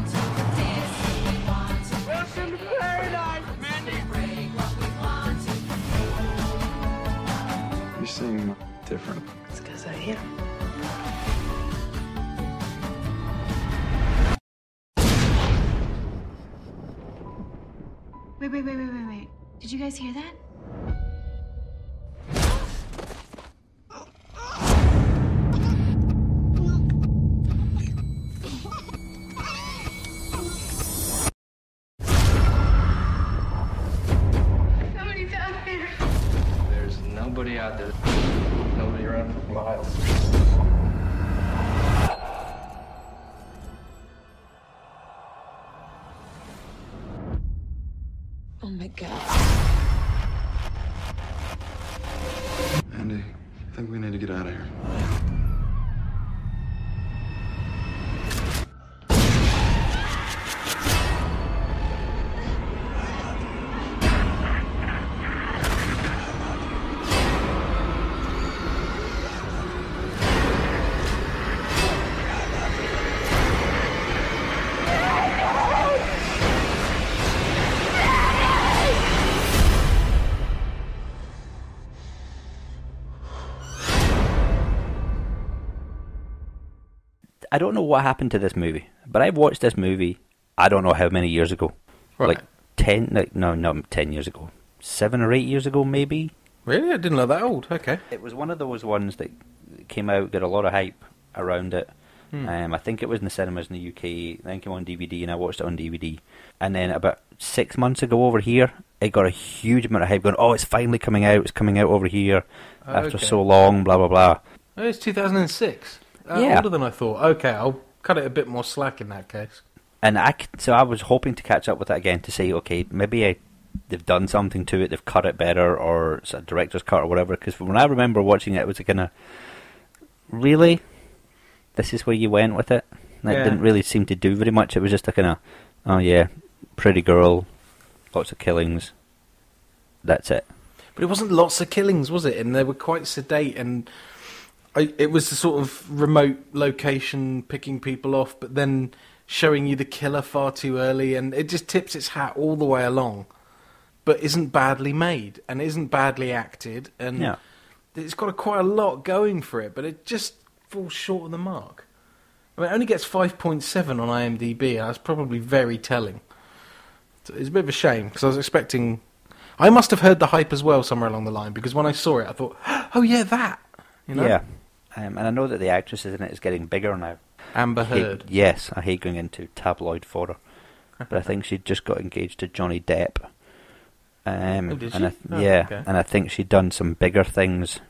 Welcome to paradise, Mandy. You seem different. It's because I am. Wait. Did you guys hear that? Somebody's out there. There's nobody out there. Nobody around for miles. Oh my god. Andy, I think we need to get out of here. I don't know what happened to this movie, but I watched this movie, I don't know how many years ago. Right. Like 10, no, not 10 years ago. 7 or 8 years ago, maybe. Really? I didn't know that old. Okay. It was one of those ones that came out, got a lot of hype around it. I think it was in the cinemas in the UK, then came on DVD, and I watched it on DVD. And then about 6 months ago over here, it got a huge amount of hype going, oh, it's finally coming out, it's coming out over here after so long, blah, blah, blah. Oh, it's 2006. Yeah. Older than I thought. Okay, I'll cut it a bit more slack in that case. And so I was hoping to catch up with it again to say, okay, maybe they've done something to it, they've cut it better, or it's a director's cut or whatever. Because when I remember watching it, it was kind of, really? This is where you went with it? And it didn't really seem to do very much. It was just a kind of, oh yeah, pretty girl, lots of killings. That's it. But it wasn't lots of killings, was it? And they were quite sedate, and it was the sort of remote location picking people off, but then showing you the killer far too early, and it just tips its hat all the way along. But isn't badly made, and isn't badly acted, and it's got quite a lot going for it, but it just falls short of the mark. I mean, it only gets 5.7 on IMDb, and that's probably very telling. It's a bit of a shame, because I was expecting... I must have heard the hype as well somewhere along the line, because when I saw it, I thought, oh yeah, that! You know? Yeah. And I know that the actress in it is getting bigger now. Amber Heard. Yes, I hate going into tabloid fodder. But I think she just got engaged to Johnny Depp. Did she? Okay. And I think she'd done some bigger things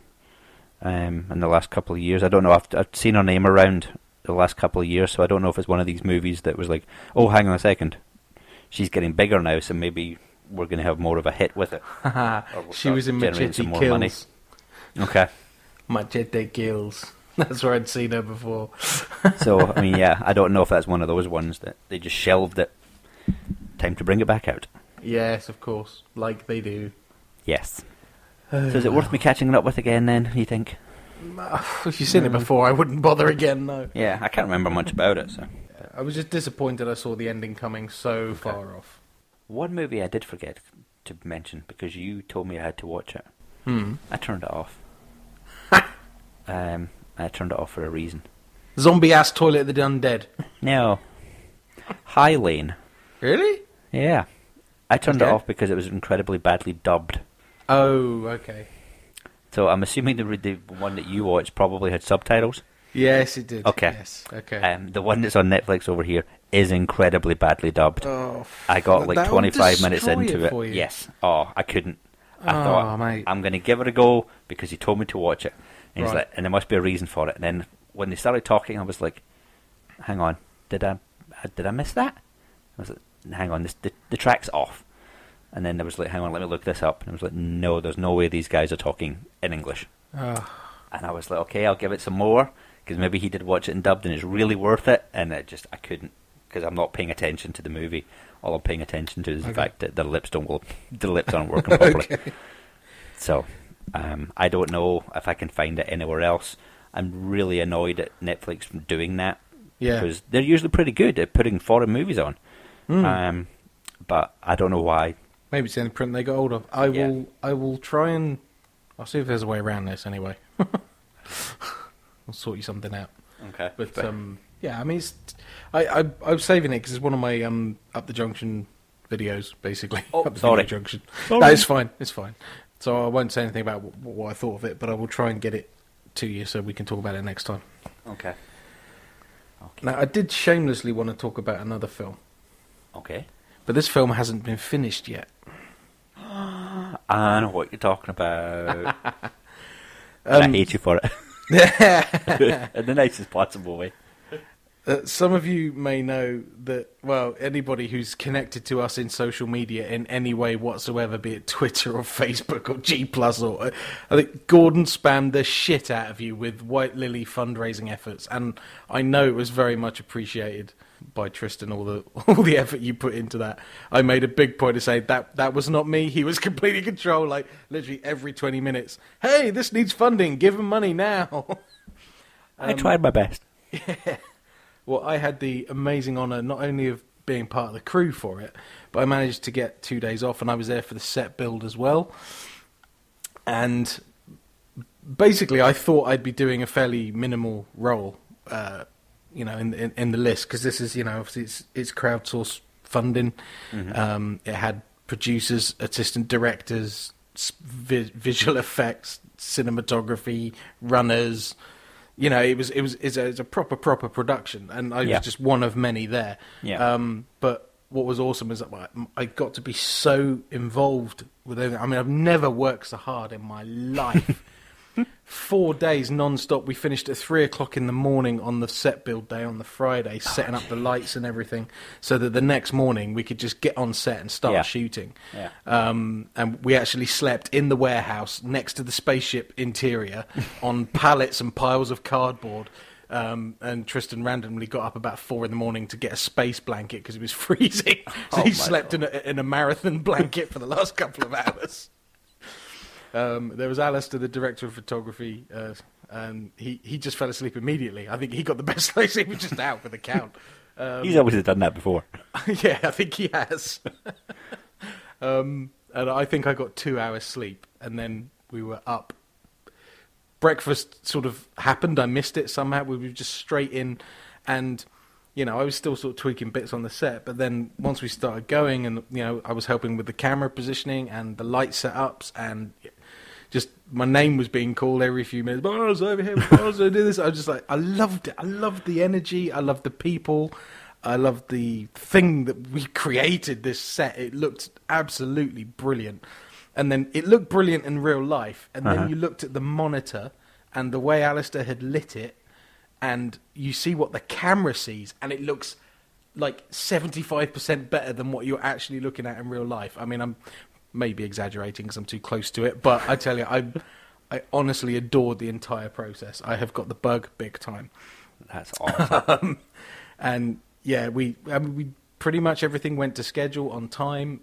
in the last couple of years. I don't know, I've seen her name around the last couple of years, so I don't know if it's one of these movies that was like, oh, hang on a second, she's getting bigger now, so maybe we're going to have more of a hit with it. She was in Machete Kills. Money. Okay. Machete Kills. That's where I'd seen her before. So, I mean, yeah, I don't know if that's one of those ones that they just shelved it. Time to bring it back out. Yes, of course. Like they do. Yes. So is it worth me catching it up with again then, you think? If you've seen it before, I wouldn't bother again, no. Yeah, I can't remember much about it, so... I was just disappointed I saw the ending coming so far off. One movie I did forget to mention, because you told me I had to watch it. I turned it off. I turned it off for a reason. Zombie-ass Toilet of the Undead. No. High Lane. Really? Yeah. I turned it off because it was incredibly badly dubbed. Oh, okay. So I'm assuming the one that you watched probably had subtitles? Yes, it did. Okay. Yes. Okay. The one that's on Netflix over here is incredibly badly dubbed. Oh, I got like 25 minutes into it. Yes. Oh, I couldn't. I thought, mate. I'm going to give it a go because he told me to watch it. And he's like, and there must be a reason for it. And then when they started talking, I was like, hang on, did I miss that? I was like, hang on, the track's off. And then I was like, hang on, let me look this up. And I was like, no, there's no way these guys are talking in English. And I was like, okay, I'll give it some more, because maybe he did watch it in dubbed and it's really worth it. And I couldn't, because I'm not paying attention to the movie. All I'm paying attention to is the fact that the lips aren't working properly. Okay. So, I don't know if I can find it anywhere else. I'm really annoyed at Netflix from doing that. Yeah. Because they're usually pretty good at putting foreign movies on. But I don't know why. Maybe it's the only print they got hold of. I will try and... I'll see if there's a way around this anyway. I'll sort you something out. Okay. But, yeah, I mean, I'm saving it because it's one of my Up the Junction videos, basically. Oh, Up the sorry. Junction. Sorry. No, it's fine. It's fine. So I won't say anything about what I thought of it, but I will try and get it to you so we can talk about it next time. Okay. Now, I did shamelessly want to talk about another film. Okay. But this film hasn't been finished yet. I know what you're talking about. And I hate you for it. In the nicest possible way. Some of you may know that, well, anybody who's connected to us in social media in any way whatsoever, be it Twitter or Facebook or G+, or I think Gordon spammed the shit out of you with White Lily fundraising efforts, and I know it was very much appreciated by Tristan, all the effort you put into that. I made a big point of saying that was not me. He was completely in control, like literally every 20 minutes. Hey, this needs funding. Give him money now. I tried my best. Yeah. Well, I had the amazing honour not only of being part of the crew for it, but I managed to get 2 days off, and I was there for the set build as well. And basically, I thought I'd be doing a fairly minimal role, in the list, because this is, obviously it's crowdsourced funding. Mm-hmm. It had producers, assistant directors, visual effects, cinematography, runners. It's a proper production, and I was just one of many there. Yeah. But what was awesome is that I got to be so involved with everything. I mean, I've never worked so hard in my life. 4 days non-stop. We finished at 3 o'clock in the morning on the set build day on the Friday, setting up the lights and everything, so that the next morning we could just get on set and start shooting. Yeah. And we actually slept in the warehouse next to the spaceship interior on pallets and piles of cardboard. And Tristan randomly got up about 4 in the morning to get a space blanket because it was freezing. So he slept in a marathon blanket for the last couple of hours. There was Alistair, the director of photography, and he just fell asleep immediately. I think he got the best night's sleep. He was just out for the count. He's obviously done that before. Yeah, I think he has. And I think I got 2 hours sleep, and then we were up. Breakfast sort of happened. I missed it somehow. We were just straight in, and I was still sort of tweaking bits on the set. But then once we started going, and I was helping with the camera positioning and the light setups, and just my name was being called every few minutes. Boz, over here, Boz, I do this. I was just like, I loved it. I loved the energy. I loved the people. I loved the thing that we created, this set. It looked absolutely brilliant. And then it looked brilliant in real life. And then you looked at the monitor and the way Alistair had lit it, and you see what the camera sees, and it looks like 75% better than what you're actually looking at in real life. I mean, I'm maybe exaggerating because I'm too close to it, but I tell you, I honestly adored the entire process. I have got the bug big time. That's awesome. And yeah, we pretty much everything went to schedule on time.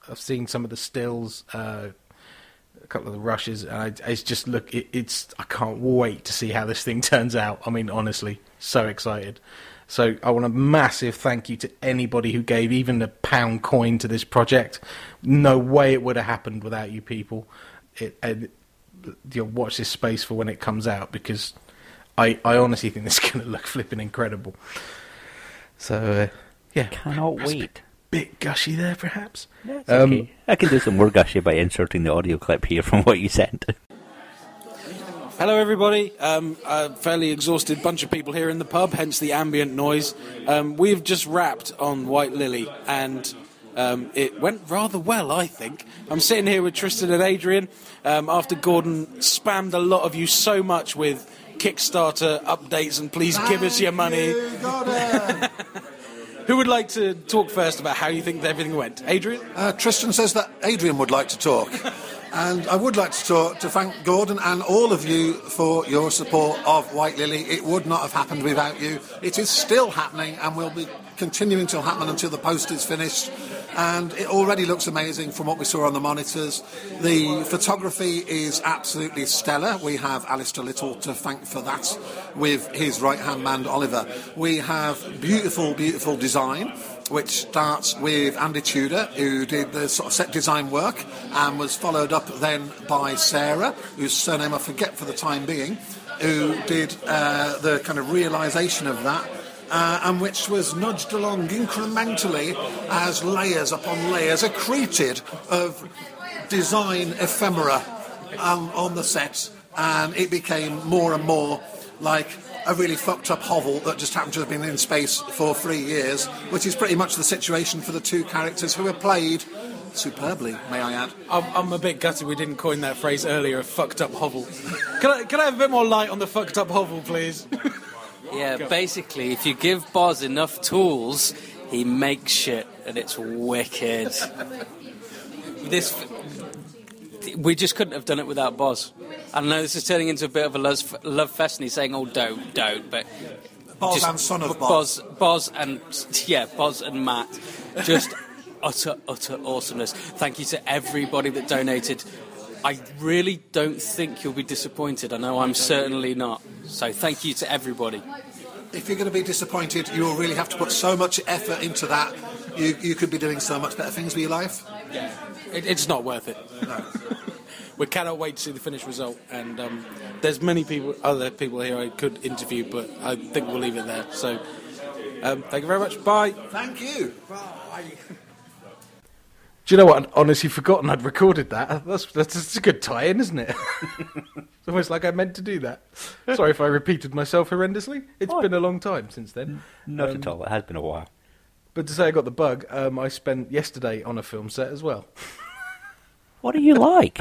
I've seen some of the stills, a couple of the rushes, and it's just I can't wait to see how this thing turns out. I mean, honestly, so excited. So I want a massive thank you to anybody who gave even a pound coin to this project. No way it would have happened without you people. You'll watch this space for when it comes out, because I honestly think this is going to look flipping incredible. So, yeah. Cannot wait. Bit gushy there, perhaps. That's okay. I can do some more gushy by inserting the audio clip here from what you sent. Hello, everybody. A fairly exhausted bunch of people here in the pub, hence the ambient noise. We've just wrapped on White Lily, and It went rather well, I think. I'm sitting here with Tristan and Adrian after Gordon spammed a lot of you so much with Kickstarter updates and please give us your money. Who would like to talk first about how you think everything went? Adrian? Tristan says that Adrian would like to talk. And I would like to talk to thank Gordon and all of you for your support of White Lily. It would not have happened without you. It is still happening and will be continuing to happen until the post is finished. And it already looks amazing from what we saw on the monitors. The photography is absolutely stellar. We have Alistair Little to thank for that with his right-hand man, Oliver. We have beautiful, beautiful design, which starts with Andy Tudor, who did the sort of set design work, and was followed up then by Sarah, whose surname I forget for the time being, who did the kind of realisation of that, and which was nudged along incrementally as layers upon layers accreted of design ephemera on the set, and it became more and more like a really fucked up hovel that just happened to have been in space for 3 years, which is pretty much the situation for the two characters who were played superbly, may I add. I'm a bit gutted we didn't coin that phrase earlier, a fucked up hovel. Can I have a bit more light on the fucked up hovel, please? Yeah, basically, if you give Boz enough tools, he makes shit, and it's wicked. We just couldn't have done it without Boz. I know this is turning into a bit of a love fest, and he's saying, "Oh, don't." But Boz and son of Boz. Boz and Matt, just utter awesomeness. Thank you to everybody that donated. I really don't think you'll be disappointed. I know I'm certainly not. So thank you to everybody. If you're going to be disappointed, you'll really have to put so much effort into that. You could be doing so much better things with your life. Yeah, it's not worth it. No. We cannot wait to see the finished result, and there's other people here I could interview, but I think we'll leave it there. So, thank you very much. Bye. Thank you. Bye. Do you know what? I'd honestly forgotten I'd recorded that. That's a good tie-in, isn't it? It's almost like I meant to do that. Sorry if I repeated myself horrendously. It's been a long time since then. Not at all. It has been a while. But to say I got the bug, I spent yesterday on a film set as well. What are you like?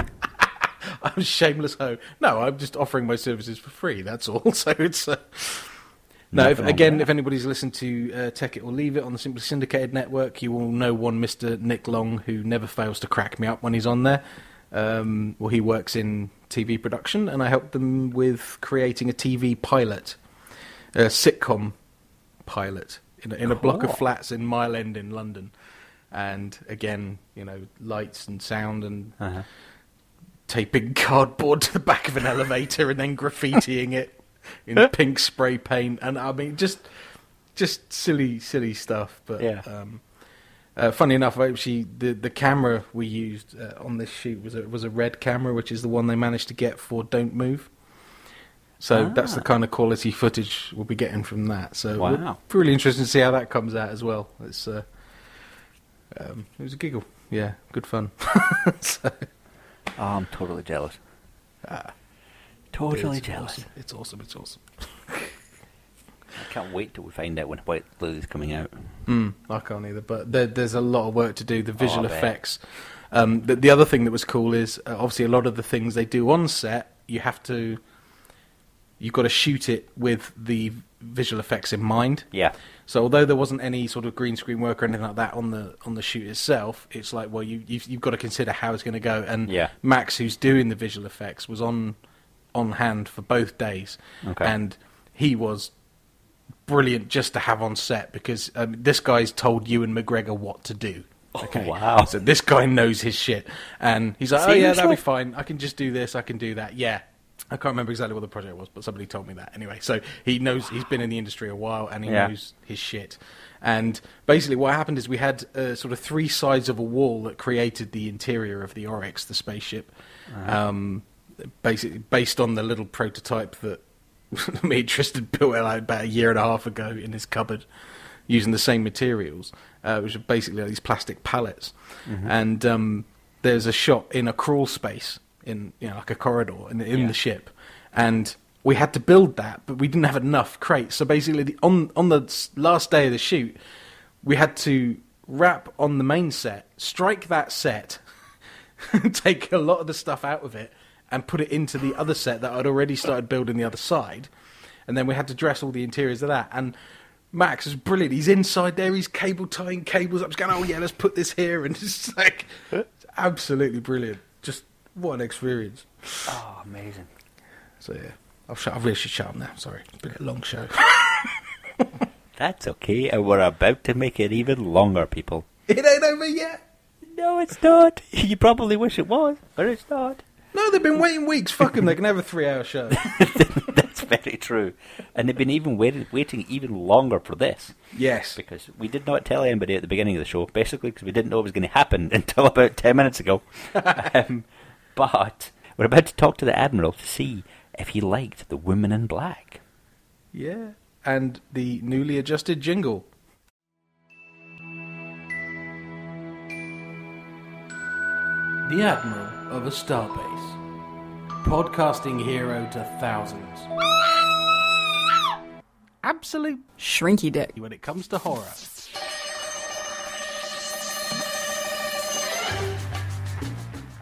I'm a shameless hoe. No, I'm just offering my services for free, that's all. So it's... No, if anybody's listened to Tech It or Leave It on the Simply Syndicated network, you will know one Mr. Nick Long, who never fails to crack me up when he's on there. Well, he works in TV production, and I helped them with creating a TV pilot, a sitcom pilot, in a block of flats in Mile End in London. And again, lights and sound and taping cardboard to the back of an elevator and then graffitiing it in pink spray paint, and I mean just silly stuff. But funny enough, actually, the camera we used on this shoot was a red camera, which is the one they managed to get for Don't Move. So that's the kind of quality footage we'll be getting from that. So we're really interested to see how that comes out as well. It's it was a giggle, yeah, good fun. So. Oh, I'm totally jealous. Totally jealous. Awesome. It's awesome. I can't wait till we find out when White Lily's coming out. I can't either, but there's a lot of work to do. The visual effects. The other thing that was cool is obviously a lot of the things they do on set, you've got to shoot it with the visual effects in mind. Yeah. So although there wasn't any sort of green screen work or anything like that on the shoot itself, it's like, well, you've got to consider how it's going to go. And Max, who's doing the visual effects, was on hand for both days, and he was brilliant just to have on set because this guy's told Ewan McGregor what to do. Okay. Oh, wow. So this guy knows his shit, and he's like, "Oh yeah, that'll be fine. I can just do this. I can do that." Yeah. I can't remember exactly what the project was, but somebody told me that anyway. So he knows, he's been in the industry a while, and he knows his shit. And basically what happened is we had sort of three sides of a wall that created the interior of the Oryx, the spaceship, basically based on the little prototype that me and Tristan built about a year and a half ago in his cupboard, using the same materials, which are basically like these plastic pallets. And there's a shot in a crawl space, in like a corridor in the ship, and we had to build that, but we didn't have enough crates. So basically, on the last day of the shoot, we had to wrap on the main set, strike that set, take a lot of the stuff out of it, and put it into the other set that I'd already started building the other side. And then we had to dress all the interiors of that. And Max is brilliant. He's inside there. He's cable tying cables up. He's going, oh, yeah, let's put this here. And it's like, it's absolutely brilliant. Just what an experience. Oh, amazing. So, yeah. I really should shut up now. Sorry. It's been a long show. That's okay. And we're about to make it even longer, people. It ain't over yet. No, it's not. You probably wish it was, but it's not. No, they've been waiting weeks. Fuck them. They can have a 3-hour show. That's very true. And they've been even waiting even longer for this. Yes. Because we did not tell anybody at the beginning of the show, basically because we didn't know it was going to happen until about 10 minutes ago. But we're about to talk to the Admiral to see if he liked the Women in Black. Yeah. And the newly adjusted jingle. The Admiral of a starbase. Podcasting hero to thousands. Absolute shrinky dick when it comes to horror.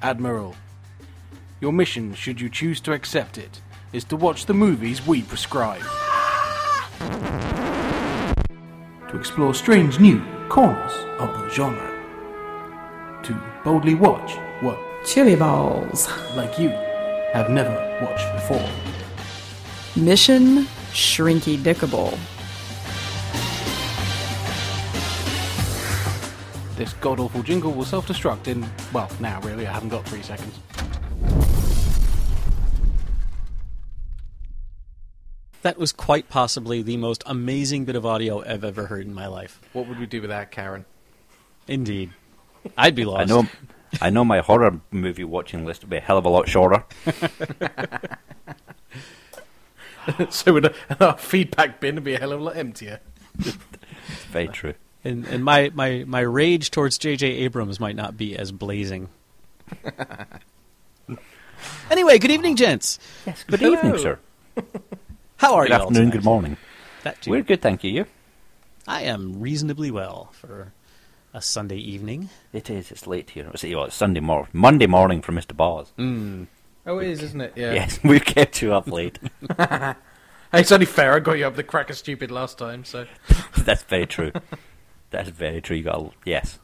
Admiral, your mission, should you choose to accept it, is to watch the movies we prescribe. To explore strange new corners of the genre. To boldly watch what chili balls like you have never watched before. Mission Shrinky Dickable. This god-awful jingle will self-destruct in, well, now really, I haven't got 3 seconds. That was quite possibly the most amazing bit of audio I've ever heard in my life. What would we do without Karen? Indeed. I'd be lost. I know my horror movie watching list would be a hell of a lot shorter. So would our feedback bin be a hell of a lot emptier. Very true. And my rage towards J.J. Abrams might not be as blazing. Anyway, good evening, gents. Yes, good evening, sir. How are you all Good afternoon, tonight? good morning. That We're good, thank you. You? I am reasonably well for a Sunday evening. It is. It's late here. It's Sunday morning. Monday morning for Mr. Boz. Oh, it is, isn't it? Yeah. Yes, we've kept you up late. Hey, it's only fair. I got you up the crack of stupid last time, so... That's very true. That's very true. Yes.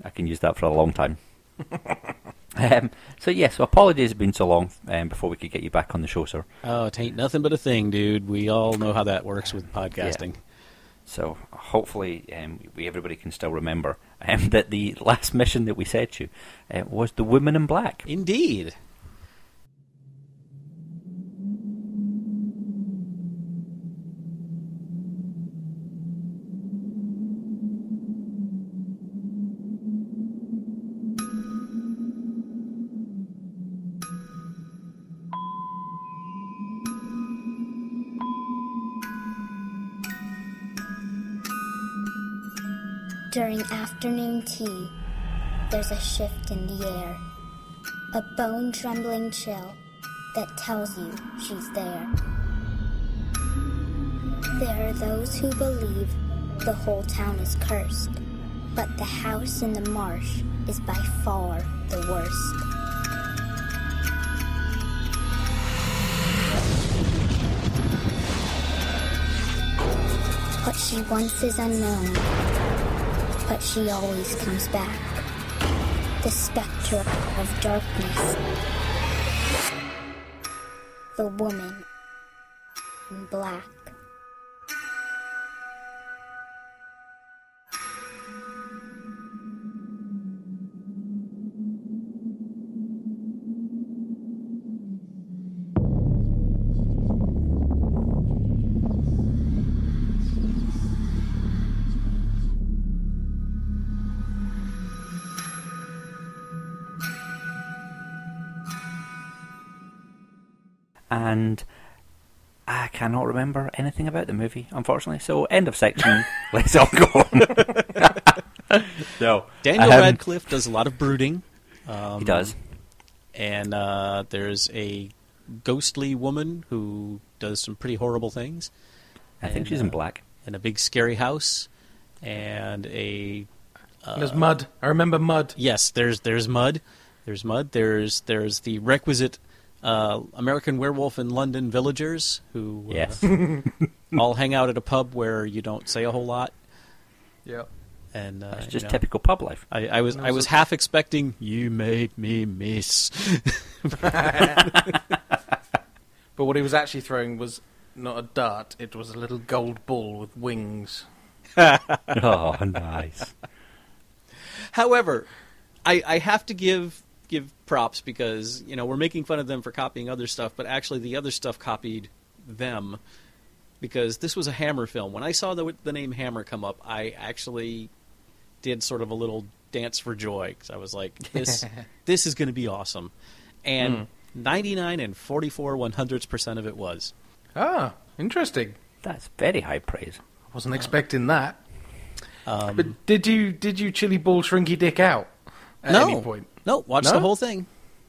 I can use that for a long time. So apologies it's been so long before we could get you back on the show, sir. Oh, it ain't nothing but a thing, dude. We all know how that works with podcasting. Yeah. So hopefully everybody can still remember that the last mission that we set you was the Women in Black. Indeed. During afternoon tea, there's a shift in the air. A bone-trembling chill that tells you she's there. There are those who believe the whole town is cursed, but the house in the marsh is by far the worst. What she wants is unknown, but she always comes back. The specter of darkness. The woman in black. And I cannot remember anything about the movie, unfortunately. So, end of section. Let's all go on. No. Daniel Radcliffe does a lot of brooding. He does. And there's a ghostly woman who does some pretty horrible things. I think she's in black. And a big scary house. And a There's mud. I remember mud. Yes, there's mud. There's mud. There's the requisite American Werewolf in London villagers who all hang out at a pub where you don't say a whole lot. Yeah. And it's just typical pub life. I was half expecting "You made me miss," but what he was actually throwing was not a dart; it was a little gold ball with wings. Oh, nice. However, I have to give props because we're making fun of them for copying other stuff, but actually the other stuff copied them because this was a Hammer film. When I saw the name Hammer come up, I actually did sort of a little dance for joy because I was like, this is going to be awesome. And 99 and 44/100% of it was. Ah, interesting. That's very high praise. I wasn't expecting that. But did you chili ball Shrinky Dick out at any point? No, watch the whole thing.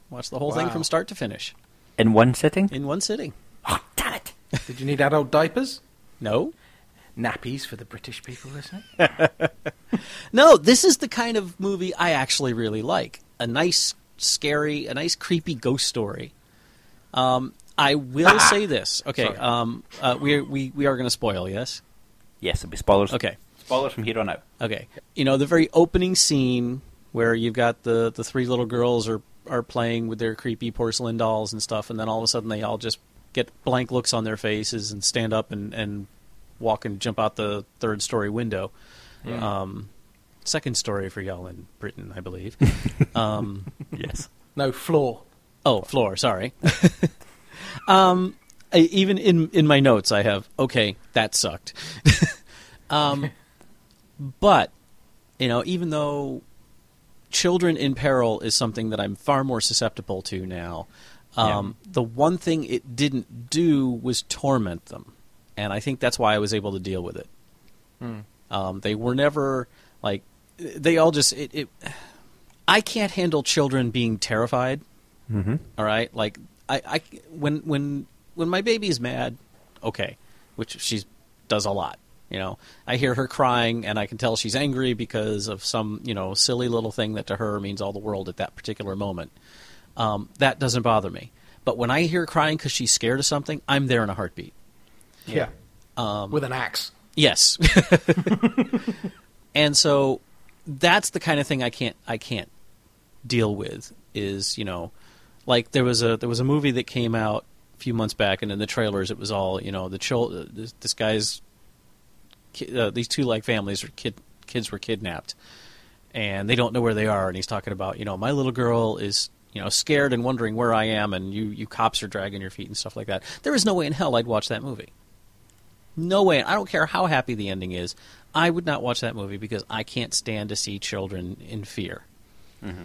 Watch the whole thing from start to finish. In one sitting? In one sitting. Oh, damn it. Did you need adult diapers? No. Nappies for the British people listening? No, this is the kind of movie I actually really like. A nice, scary, a nice, creepy ghost story. I will say this. Okay, we are going to spoil, yes? Yes, it'll be spoilers. Okay. Spoilers from here on out. Okay. The very opening scene where you've got the three little girls are playing with their creepy porcelain dolls and stuff, and then all of a sudden they all just get blank looks on their faces and stand up and walk and jump out the third-story window. Yeah. Second story for y'all in Britain, I believe. Yes. No, floor. Oh, floor, sorry. Even in my notes I have, okay, that sucked. But, even though children in peril is something that I'm far more susceptible to now, the one thing it didn't do was torment them. And I think that's why I was able to deal with it. They were never, they all just... I can't handle children being terrified. Mm-hmm. All right? When my baby is mad, okay, which she does a lot. I hear her crying, and I can tell she's angry because of some, silly little thing that to her means all the world at that particular moment. That doesn't bother me. But when I hear her crying because she's scared of something, I'm there in a heartbeat. Yeah. With an axe. Yes. And so that's the kind of thing I can't deal with. Is there was a movie that came out a few months back, and in the trailers it was all this guy's. These two families or kids were kidnapped, and they don't know where they are. And he's talking about, my little girl is, scared and wondering where I am, and you cops are dragging your feet and stuff like that. There is no way in hell I'd watch that movie. No way. I don't care how happy the ending is. I would not watch that movie because I can't stand to see children in fear. Mm-hmm.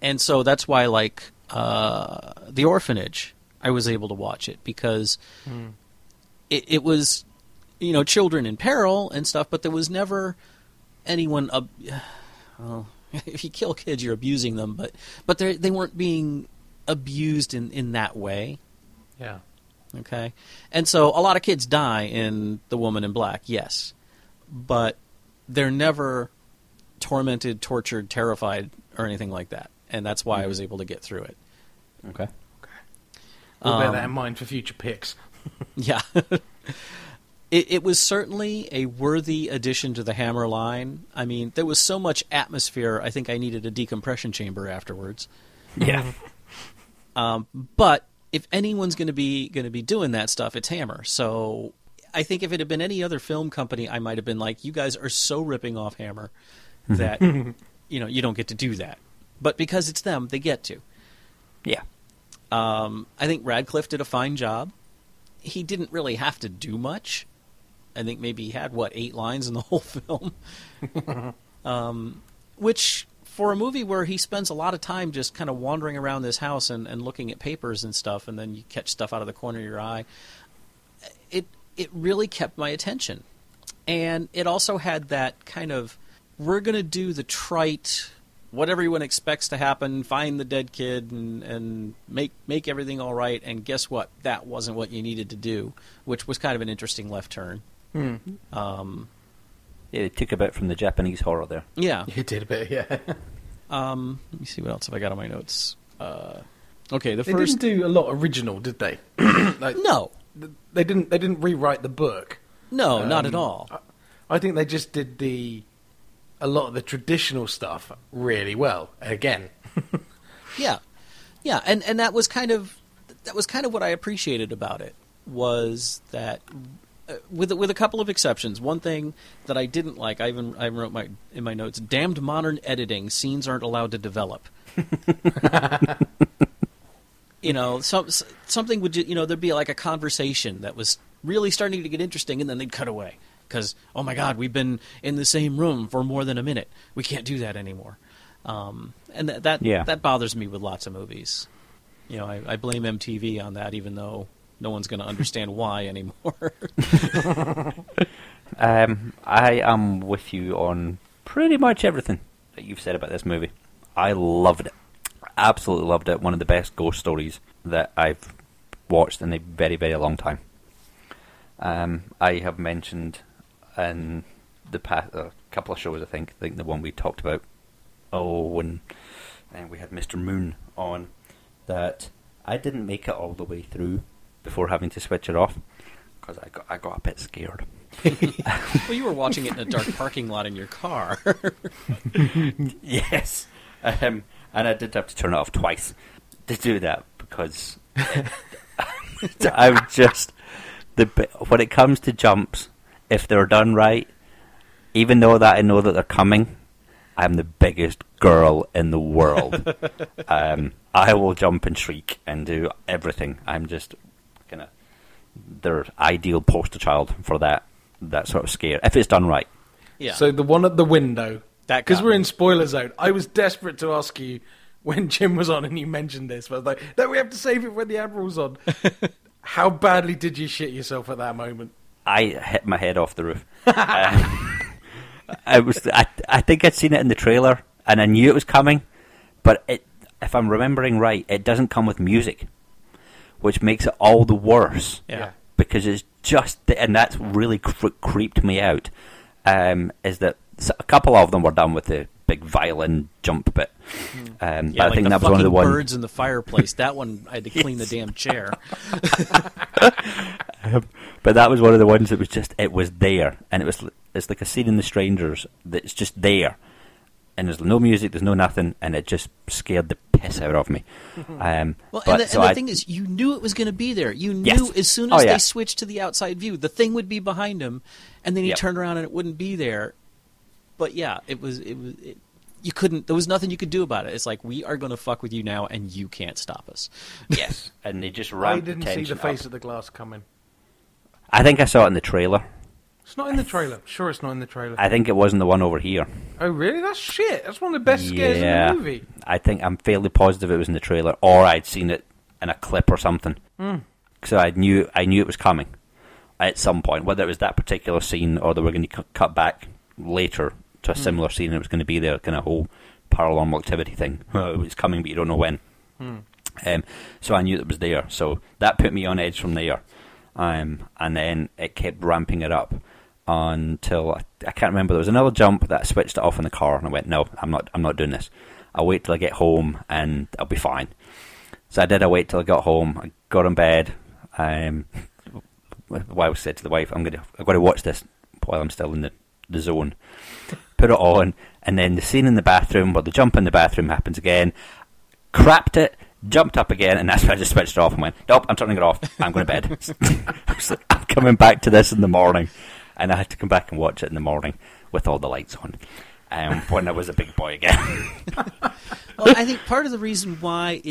And so that's why, The Orphanage, I was able to watch it because it was. Children in peril and stuff, but there was never anyone. If you kill kids, you're abusing them, but they weren't being abused in that way. Yeah. Okay. And so a lot of kids die in The Woman in Black, yes, but they're never tormented, tortured, terrified, or anything like that, and that's why I was able to get through it. Okay. We'll bear that in mind for future picks. Yeah. It was certainly a worthy addition to the Hammer line. I mean, there was so much atmosphere, I think I needed a decompression chamber afterwards. Yeah. But if anyone's going to be doing that stuff, it's Hammer. So I think if it had been any other film company, I might have been like, you guys are so ripping off Hammer that you don't get to do that. But because it's them, they get to. Yeah. I think Radcliffe did a fine job. He didn't really have to do much. I think maybe he had, 8 lines in the whole film? Which, for a movie where he spends a lot of time just kind of wandering around this house and looking at papers and stuff, and then you catch stuff out of the corner of your eye, it really kept my attention. And it also had that kind of, we're going to do the trite, what everyone expects to happen, find the dead kid and make everything all right, and guess what? That wasn't what you needed to do, which was kind of an interesting left turn. Yeah, Yeah, it took a bit from the Japanese horror there. Yeah. It did a bit, yeah. Let me see what else have I got on my notes. Okay, They didn't do a lot original, did they? No. They didn't rewrite the book. No, not at all. I think they just did a lot of the traditional stuff really well. Again. Yeah. Yeah, and that was kind of what I appreciated about it, was that with a couple of exceptions. One thing that I didn't like, I wrote in my notes, damned modern editing, scenes aren't allowed to develop. Something would, there'd be like a conversation that was really starting to get interesting, and then they'd cut away because, oh my God, we've been in the same room for more than a minute. We can't do that anymore. And that bothers me with lots of movies. I blame MTV on that, even though no one's going to understand why anymore. I am with you on pretty much everything that you've said about this movie. I loved it. Absolutely loved it. One of the best ghost stories that I've watched in a very, very long time. I have mentioned in the past couple of shows, I think the one we talked about, when we had Mr. Moon on, that I didn't make it all the way through before having to switch it off because I got a bit scared. Well, you were watching it in a dark parking lot in your car. Yes. And I did have to turn it off twice to do that because I'm just... when it comes to jumps, if they're done right, even though that I know that they're coming, I'm the biggest girl in the world. I will jump and shriek and do everything. I'm just kind of their ideal poster child for that sort of scare, if it's done right. Yeah. So the one at the window, because we're in spoiler zone, I was desperate to ask you when Jim was on and you mentioned this, but I was like, no, we have to save it when the Admiral's on. How badly did you shit yourself at that moment? I hit my head off the roof. I think I'd seen it in the trailer and I knew it was coming, but if I'm remembering right, it doesn't come with music, which makes it all the worse. Yeah. Because it's just, and that's really creeped me out, is that a couple of them were done with the big violin jump bit. But I think that was one of the ones. Birds in the fireplace. That one I had to clean the damn chair. But that was one of the ones that was just, it was there, and it's like a scene in The Strangers that's just there, and there's no music, there's no nothing, and it just scared the piss out of me. The thing is, you knew it was going to be there. You knew as soon as they switched to the outside view, the thing would be behind him, and then he turned around and it wouldn't be there. But yeah, you couldn't. There was nothing you could do about it. It's like, we are going to fuck with you now, and you can't stop us. Yes, and they just ramped the tension. I didn't see the face up. of the glass coming. I think I saw it in the trailer. It's not in the trailer. Sure, it's not in the trailer. I think it wasn't the one over here. Oh, really? That's shit. That's one of the best scares in the movie. I'm fairly positive it was in the trailer, or I'd seen it in a clip or something. So I knew it was coming at some point, whether it was that particular scene or they were going to cut back later to a similar scene and it was going to be the kind of whole paranormal activity thing. It was coming, but you don't know when. So I knew it was there. So that put me on edge from there. And then it kept ramping it up until I can't remember. There was another jump that I switched it off in the car, and I went, "No, I'm not doing this. I'll wait till I get home, and I'll be fine." So I did. I wait till I got home. I got in bed. My wife said to the wife, "I'm going to watch this while I'm still in the zone." Put it on, and then the scene in the bathroom, where the jump in the bathroom happens again. Crapped it. Jumped up again, and that's when I just switched it off and went, nope, I'm turning it off. I'm going to bed. I'm coming back to this in the morning. And I had to come back and watch it in the morning with all the lights on when I was a big boy again. Well, I think part of the reason why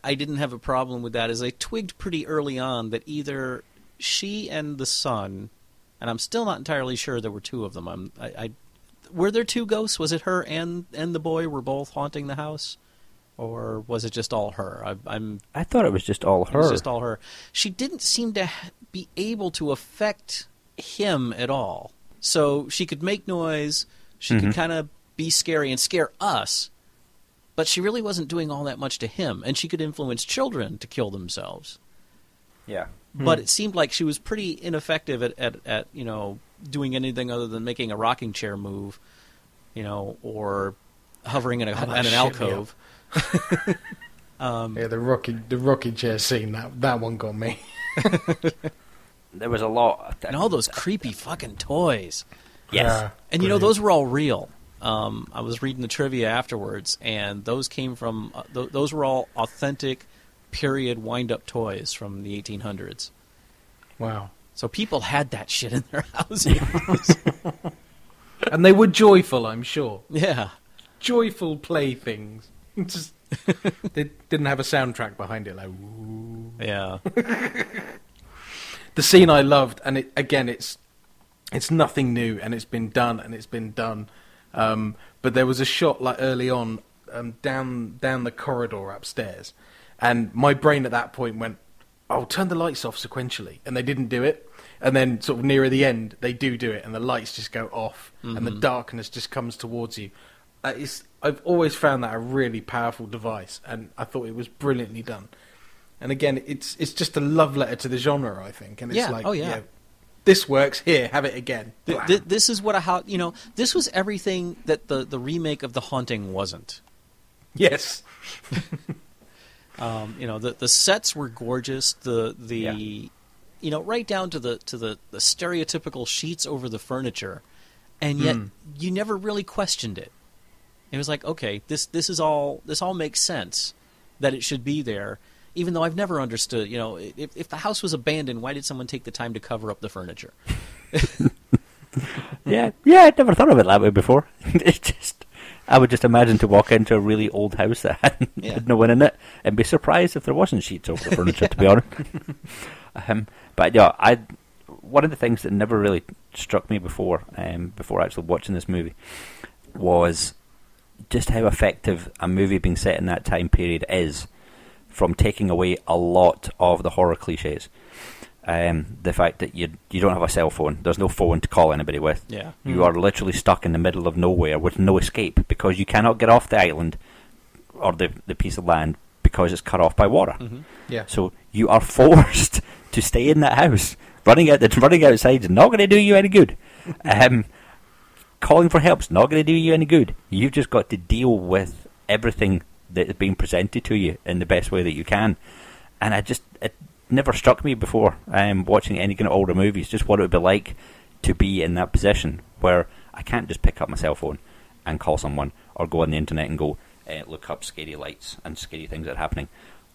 I didn't have a problem with that is I twigged pretty early on that either she and the son, and I'm still not entirely sure there were two of them. Were there two ghosts? Was it her and the boy were both haunting the house? Or was it just all her? I thought it was just all her. It was just all her. She didn't seem to be able to affect him at all. So she could make noise, she could kind of be scary and scare us, but she really wasn't doing all that much to him. And she could influence children to kill themselves. Yeah. But it seemed like she was pretty ineffective at doing anything other than making a rocking chair move, or hovering in an alcove. The rocking chair scene, that one got me. There was a lot. And all those creepy fucking toys. Yes. And those were all real. I was reading the trivia afterwards, and those came from... those were all authentic period wind-up toys from the 1800s. Wow. So people had that shit in their houses. And they were joyful, I'm sure. Yeah. Joyful playthings. Just, they didn't have a soundtrack behind it, like, ooh. Yeah. The scene I loved, and it's nothing new, and it's been done, but there was a shot like early on down the corridor upstairs, and my brain at that point went, "Oh, turn the lights off sequentially," and they didn't do it. And then sort of nearer the end, they do it, and the lights just go off, and the darkness just comes towards you. I've always found that a really powerful device, and I thought it was brilliantly done. And again, it's just a love letter to the genre, I think. And it's this works, here, have it again. This is what this was everything that the remake of The Haunting wasn't. Yes. The sets were gorgeous. Right down to the stereotypical sheets over the furniture, and yet you never really questioned it. It was like, okay, this all makes sense that it should be there, even though I've never understood. If the house was abandoned, why did someone take the time to cover up the furniture? Yeah, I'd never thought of it that way before. I would just imagine to walk into a really old house that had no one in it and be surprised if there wasn't sheets over the furniture, to be honest. But one of the things that never really struck me before actually watching this movie was just how effective a movie being set in that time period is from taking away a lot of the horror cliches. The fact that you don't have a cell phone, there's no phone to call anybody with. Yeah. You are literally stuck in the middle of nowhere with no escape because you cannot get off the island or the piece of land because it's cut off by water. Mm-hmm. Yeah. So you are forced to stay in that house. Running outside is not going to do you any good. Calling for help's not going to do you any good. You've just got to deal with everything that is being presented to you in the best way that you can. And it never struck me before watching any kind of older movies, just what it would be like to be in that position where I can't just pick up my cell phone and call someone or go on the internet and go look up scary lights and scary things that are happening,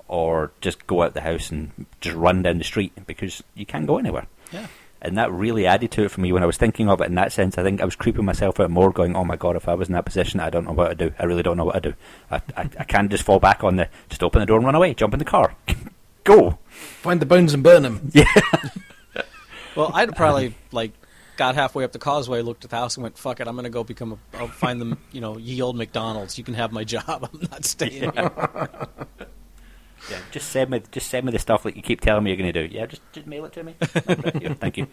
or just go out the house and just run down the street because you can't go anywhere. Yeah. And that really added to it for me when I was thinking of it in that sense. I think I was creeping myself out more, going, oh my God, if I was in that position, I don't know what to do. I really don't know what to do. I can't just fall back on just open the door and run away, jump in the car. Go. Find the bones and burn them. Yeah. Well, I'd probably, got halfway up the causeway, looked at the house and went, fuck it, I'm going to go I'll find them, ye old McDonald's. You can have my job. I'm not staying here. Yeah, just send me the stuff that you keep telling me you're going to do. Yeah, just mail it to me. Here, thank you.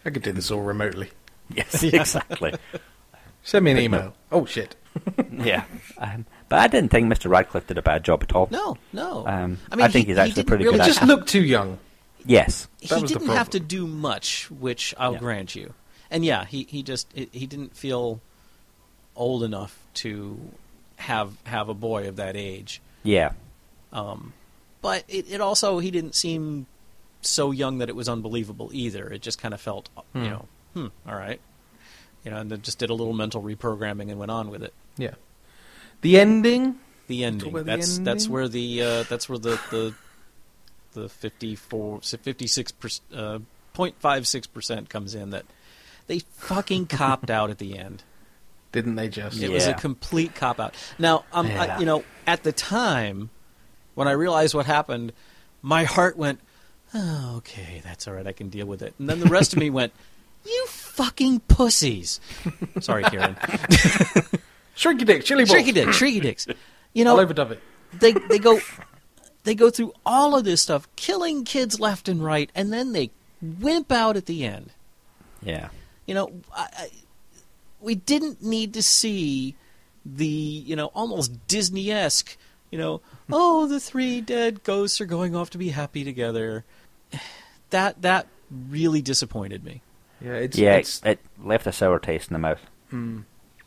I could do this all remotely. Yes, exactly. Send me an email. Oh shit. Yeah, but I didn't think Mr. Radcliffe did a bad job at all. No. I think he's actually pretty good. He just looked too young. Yes, he didn't have to do much, which I'll grant you. And yeah, he didn't feel old enough to have a boy of that age. Yeah. But it also, he didn't seem so young that it was unbelievable either. It just kind of felt, all right. And then just did a little mental reprogramming and went on with it. Yeah. The ending? That's where the 0.56% comes in, that they fucking copped out at the end. Didn't they just? It was a complete cop-out. Now, at the time, when I realized what happened, my heart went, oh, okay, that's all right, I can deal with it. And then the rest of me went, you fucking pussies. Sorry, Karen. Shrinky dick, chili balls. Shrinky dicks. I'll overdub it. They go through all of this stuff, killing kids left and right, and then they wimp out at the end. Yeah. We didn't need to see the, almost Disney-esque, the three dead ghosts are going off to be happy together. That really disappointed me. Yeah, it left a sour taste in the mouth.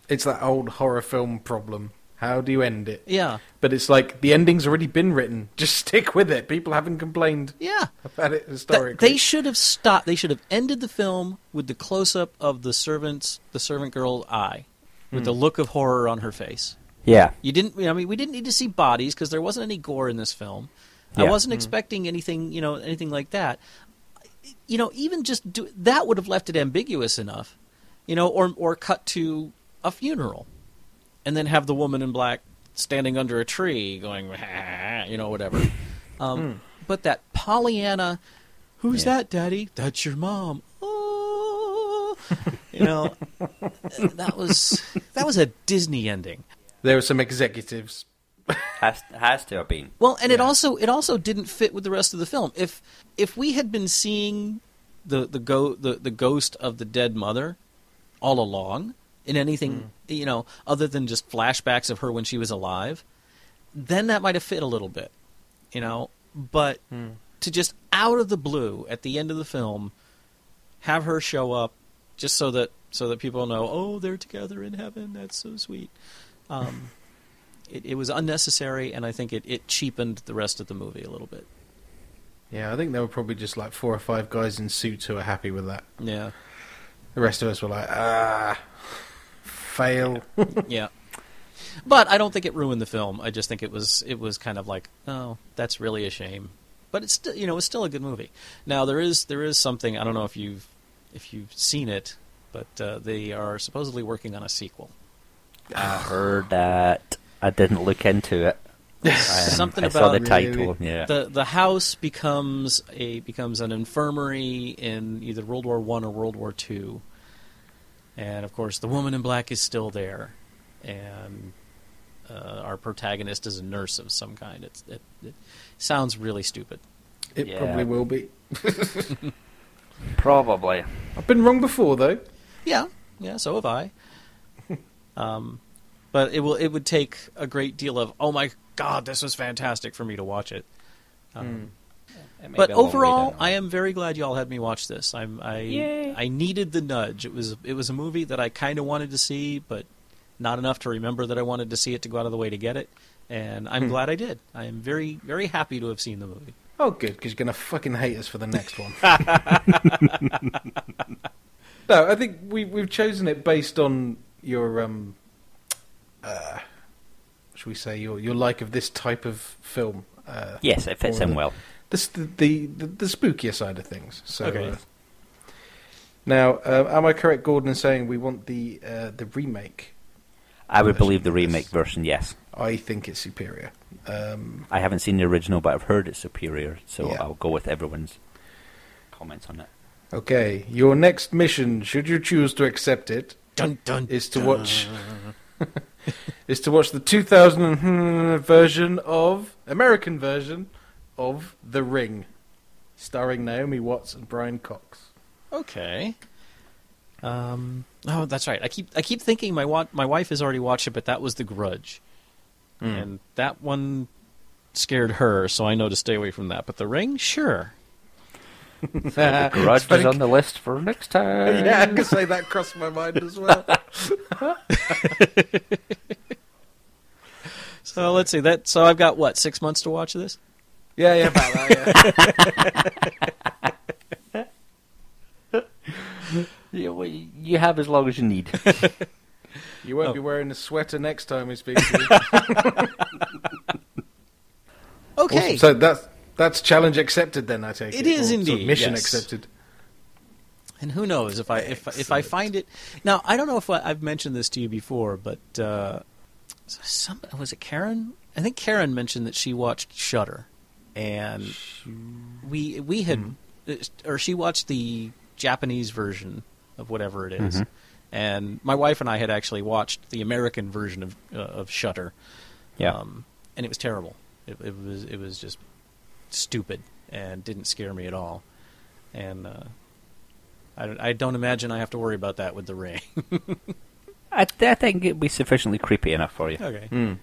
It's that old horror film problem. How do you end it? Yeah. But it's like, the ending's already been written. Just stick with it. People haven't complained about it historically. They should have stopped. They should have ended the film with the close-up of the servant girl's eye, with the look of horror on her face. Yeah. We didn't need to see bodies, because there wasn't any gore in this film. Yeah. I wasn't expecting anything like that. Even just that would have left it ambiguous enough, or cut to a funeral. And then have the woman in black standing under a tree going, whatever. But that Pollyanna, who's that, Daddy? That's your mom. Oh, that was a Disney ending. There were some executives. Has to have been. Well, and it also didn't fit with the rest of the film. If we had been seeing the ghost of the dead mother all along, in anything, other than just flashbacks of her when she was alive, then that might have fit a little bit, But to just out of the blue at the end of the film, have her show up just so that people know, oh, they're together in heaven. That's so sweet. It was unnecessary, and I think it cheapened the rest of the movie a little bit. Yeah, I think there were probably just like 4 or 5 guys in suits who were happy with that. Yeah. The rest of us were like, fail. Yeah. But I don't think it ruined the film. I just think it was kind of like, oh, that's really a shame. But it's still, it's still a good movie. Now there is something, I don't know if you've seen it, but they are supposedly working on a sequel. I heard that. I didn't look into it. Something I about saw the title. Yeah. The house becomes an infirmary in either World War I or World War II. And, of course, the woman in black is still there. And our protagonist is a nurse of some kind. It sounds really stupid. It probably will be. Probably. I've been wrong before, though. Yeah, so have I. But it would take a great deal of, oh my God, this was fantastic for me to watch it. But overall, I am very glad y'all had me watch this. I needed the nudge. It was a movie that I kind of wanted to see, but not enough to remember that I wanted to see it to go out of the way to get it. And I'm glad I did. I am very, very happy to have seen the movie. Oh, good, because you're going to fucking hate us for the next one. No, I think we've chosen it based on your, should we say, your like of this type of film. Yes, it fits in well. The spookier side of things. So, okay. Now, am I correct, Gordon, in saying we want the remake? I would believe the remake version, yes. I think it's superior. I haven't seen the original, but I've heard it's superior, so yeah. I'll go with everyone's comments on it. Okay, your next mission, should you choose to accept it, is to watch the 2000 American version of The Ring, starring Naomi Watts and Brian Cox. Okay. Oh, that's right. I keep thinking my wife has already watched it, but that was The Grudge, and that one scared her, so I know to stay away from that. But The Ring, sure. So The Grudge is on the list for next time. Yeah, I can say that crossed my mind as well. So let's see that. So I've got 6 months to watch this. Yeah, about that. Yeah. You have as long as you need. You won't be wearing a sweater next time we speak to you. Okay. Awesome. So that's challenge accepted then, I take it. It is indeed. Mission yes. accepted. And who knows if I find it. Now, I don't know if I've mentioned this to you before, but was it Karen? I think Karen mentioned that she watched Shudder, and we had or she watched the Japanese version of whatever it is. And my wife and I had actually watched the American version of Shudder. Yeah. And it was terrible. It was just stupid and didn't scare me at all. And I don't imagine I have to worry about that with The Ring. I think it'd be sufficiently creepy enough for you. Okay.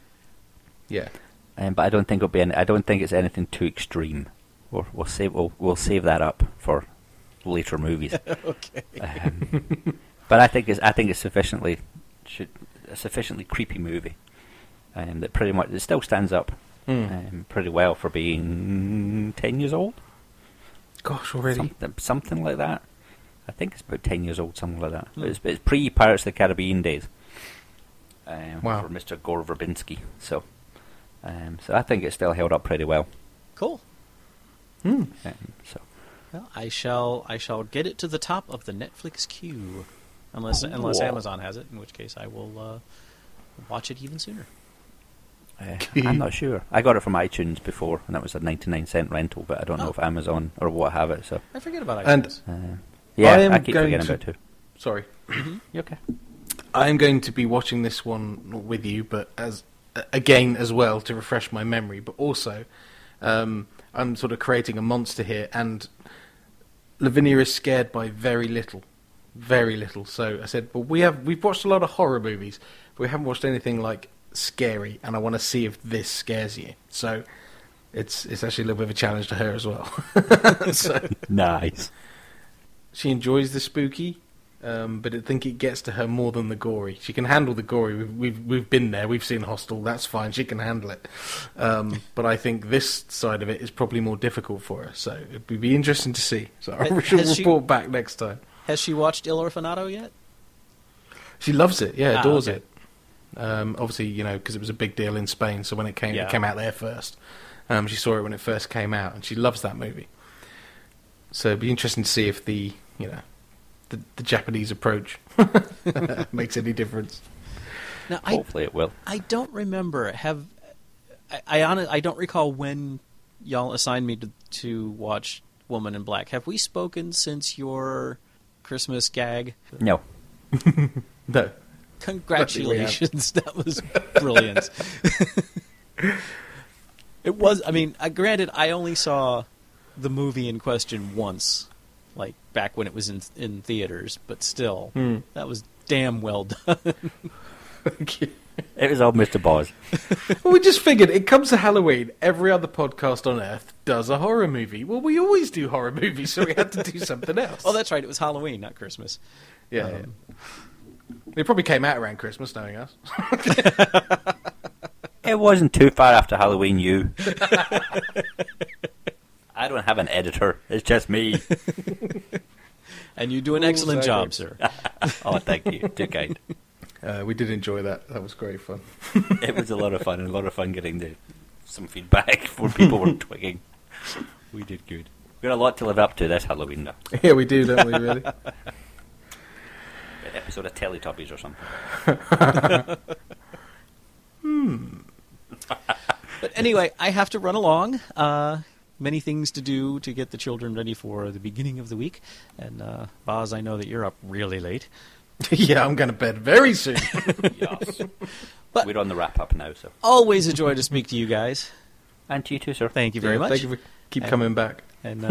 Yeah. But I don't think it'll be. I don't think it's anything too extreme. We'll save that up for later movies. Okay. But I think it's sufficiently creepy movie, and that pretty much it still stands up pretty well for being 10 years old. Gosh, already something like that. I think it's about 10 years old, something like that. It's pre-Pirates of the Caribbean days. Wow. For Mr. Gore Verbinski. So I think it's still held up pretty well. Cool. So. Well, I shall get it to the top of the Netflix queue, unless Amazon has it, in which case I will watch it even sooner. I'm not sure. I got it from iTunes before, and that was a 99-cent rental, but I don't know if Amazon or what have it. So I forget about iTunes. And I keep forgetting about it too. Sorry. You okay? I am going to be watching this one with you, but as well to refresh my memory. But also, I'm sort of creating a monster here, and Lavinia is scared by very little. So I said, well, we've watched a lot of horror movies, but we haven't watched anything like scary, and I want to see if this scares you. So it's actually a little bit of a challenge to her as well. So, nice. She enjoys the spooky, but I think it gets to her more than the gory. She can handle the gory. We've been there. We've seen Hostel. That's fine. She can handle it. But I think this side of it is probably more difficult for her. So it'd be interesting to see. So I'll report back next time. Has she watched Il Orfanato yet? She loves it. Yeah, adores it. Obviously, because it was a big deal in Spain. So when it came out there first. She saw it when it first came out, and she loves that movie. So it'd be interesting to see if the Japanese approach makes any difference. Now, hopefully it will. I don't remember. I don't recall when y'all assigned me to watch Woman in Black. Have we spoken since your Christmas gag? No. No. Congratulations. That was brilliant. It was, granted, I only saw the movie in question once, like back when it was in theaters, but still, that was damn well done. It was all Mr. Boz. Well, we just figured it comes to Halloween, every other podcast on Earth does a horror movie. Well, we always do horror movies, so we had to do something else. Oh, that's right, it was Halloween, not Christmas. Yeah. It probably came out around Christmas, knowing us. It wasn't too far after Halloween, you. I don't have an editor. It's just me. And you do an excellent job, sir. Oh, thank you. Too kind. We did enjoy that. That was great fun. It was a lot of fun, and a lot of fun getting some feedback where people were twigging. We did good. We got a lot to live up to this Halloween, though. Yeah, we do, don't we, really? An episode of Teletubbies or something. But anyway, I have to run along. Many things to do to get the children ready for the beginning of the week. And, Boz, I know that you're up really late. Yeah, I'm going to bed very soon. Yes. But we're on the wrap-up now, so. Always a joy to speak to you guys. And to you too, sir. Thank you very much. Thank you for coming back. And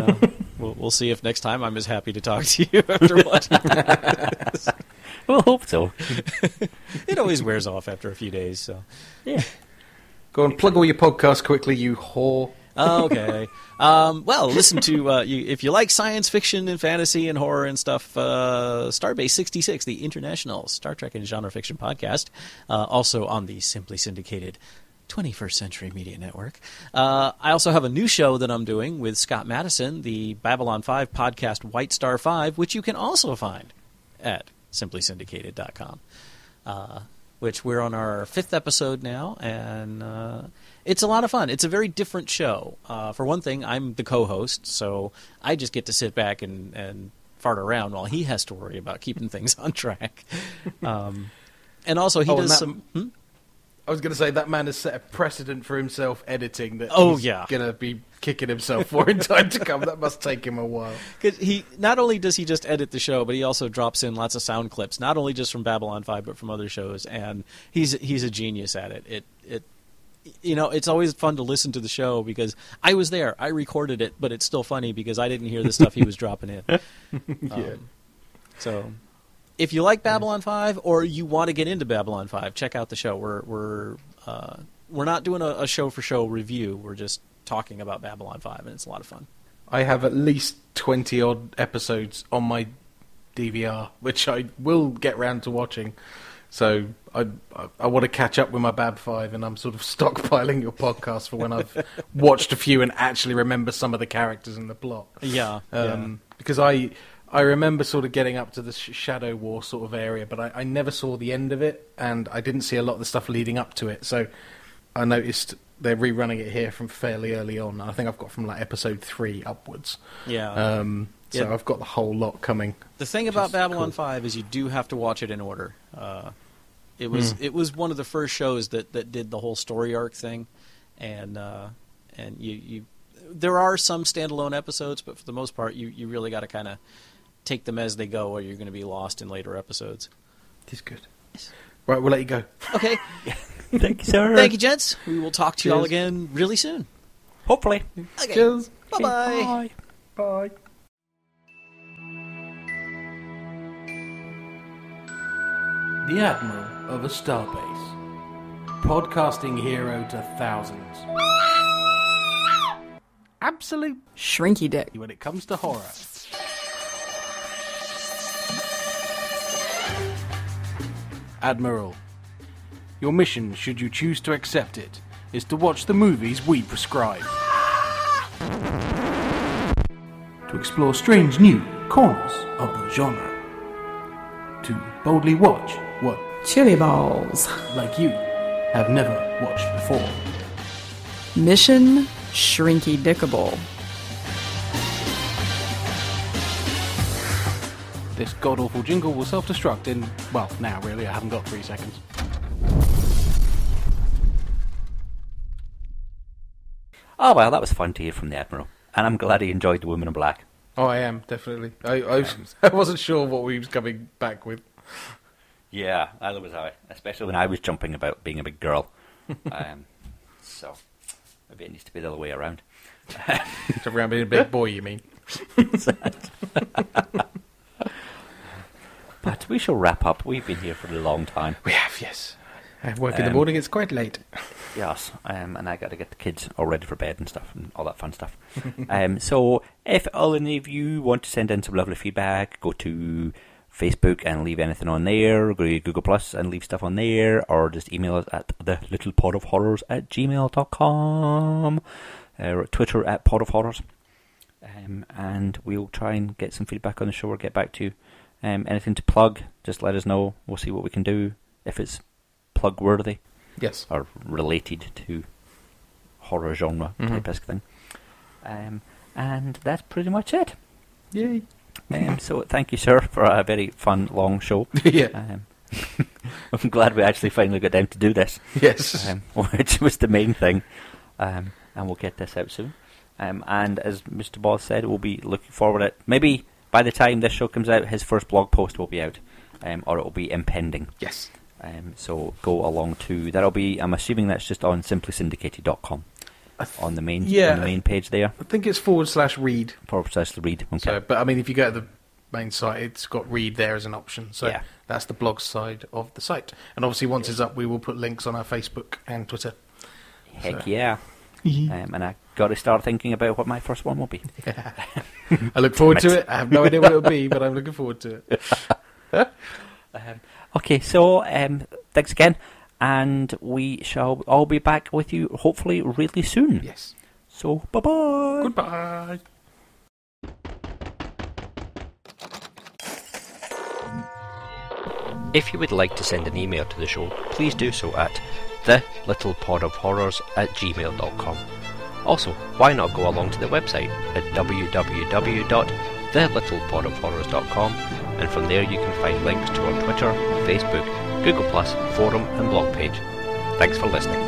we'll see if next time I'm as happy to talk to you after watching this. We'll hope so. It always wears off after a few days, so. Yeah. Go on, plug all your podcasts quickly, you whore. Okay. Well, listen to, if you like science fiction and fantasy and horror and stuff, Starbase 66, the international Star Trek and genre fiction podcast, also on the Simply Syndicated 21st Century Media Network. I also have a new show that I'm doing with Scott Madison, the Babylon 5 podcast White Star 5, which you can also find at simplysyndicated.com. Which we're on our 5th episode now, and it's a lot of fun. It's a very different show. For one thing, I'm the co-host, so I just get to sit back and fart around while he has to worry about keeping things on track. And also, he does some... I was going to say, that man has set a precedent for himself editing that he's going to be kicking himself for in time to come. That must take him a while. Because he not only does he just edit the show, but he also drops in lots of sound clips, not only just from Babylon 5, but from other shows, and he's a genius at it. It's always fun to listen to the show because I was there, I recorded it, but it's still funny because I didn't hear the stuff he was dropping in. So... if you like Babylon 5 or you want to get into Babylon 5, check out the show. We're not doing a show-for-show review. We're just talking about Babylon 5, and it's a lot of fun. I have at least 20 odd episodes on my DVR, which I will get round to watching. So I want to catch up with my Bab 5, and I'm sort of stockpiling your podcast for when I've watched a few and actually remember some of the characters in the plot. Yeah. Because I remember sort of getting up to the Shadow War sort of area, but I never saw the end of it, and I didn't see a lot of the stuff leading up to it. So I noticed they're rerunning it here from fairly early on. I think I've got from like episode 3 upwards. Yeah. So I've got the whole lot coming. The thing about Babylon 5 is you do have to watch it in order. It was one of the first shows that did the whole story arc thing, and you there are some standalone episodes, but for the most part you really got to kind of take them as they go, or you're going to be lost in later episodes. It is good. Right, we'll let you go. Okay. Thank you, sir. Thank you, gents. We will talk to you all again really soon. Hopefully. Okay. Cheers. Bye-bye. Bye. The Admiral of a Starbase. Podcasting hero to thousands. Absolute Shrinky dick. when it comes to horror. Admiral, your mission, should you choose to accept it, is to watch the movies we prescribe. To explore strange new corners of the genre. To boldly watch what Chili balls. like you have never watched before. Mission Shrinky dickable. This god-awful jingle will self-destruct in, well, now really, I haven't got 3 seconds. Oh, well, that was fun to hear from the Admiral. And I'm glad he enjoyed The Woman in Black. Oh, I am, definitely. I wasn't sure what we was coming back with. Yeah, either was I. Especially when I was jumping about being a big girl. So, maybe it needs to be the other way around. Around being a big boy, you mean? But we shall wrap up. We've been here for a long time. We have, yes. I have work in the morning, it's quite late. Yes, and I got to get the kids all ready for bed and stuff, and all that fun stuff. So, if all any of you want to send in some lovely feedback, go to Facebook and leave anything on there, go to Google Plus and leave stuff on there, or just email us at thelittlepodofhorrors@gmail.com, or Twitter at podofhorrors, and we'll try and get some feedback on the show or get back to you. Anything to plug, just let us know. We'll see what we can do, if it's plug worthy. Yes. Or related to horror genre type-esque thing. And that's pretty much it. Yay. So thank you, sir, for a very fun, long show. Yeah. I'm glad we actually finally got down to do this. Yes. Which was the main thing. And we'll get this out soon. And as Mr. Boss said, we'll be looking forward to it. Maybe by the time this show comes out, his first blog post will be out. Or it will be impending. Yes. So go along to... That'll be... I'm assuming that's just on simplysyndicated.com. On the main page there. I think it's /read. /read. Okay. So, but I mean, if you go to the main site, it's got read there as an option. So that's the blog side of the site. And obviously, once it's up, we will put links on our Facebook and Twitter. Heck yeah. And I got to start thinking about what my first one will be. I look forward to it. I have no idea what it'll be, but I'm looking forward to it. Okay, so thanks again. And we shall all be back with you, hopefully, really soon. Yes. So, bye-bye. Goodbye. If you would like to send an email to the show, please do so at thelittlepodofhorrors@gmail.com. Also, why not go along to the website at www.thelittlepodofhorrors.com, and from there you can find links to our Twitter, Facebook, Google+, forum and blog page. Thanks for listening.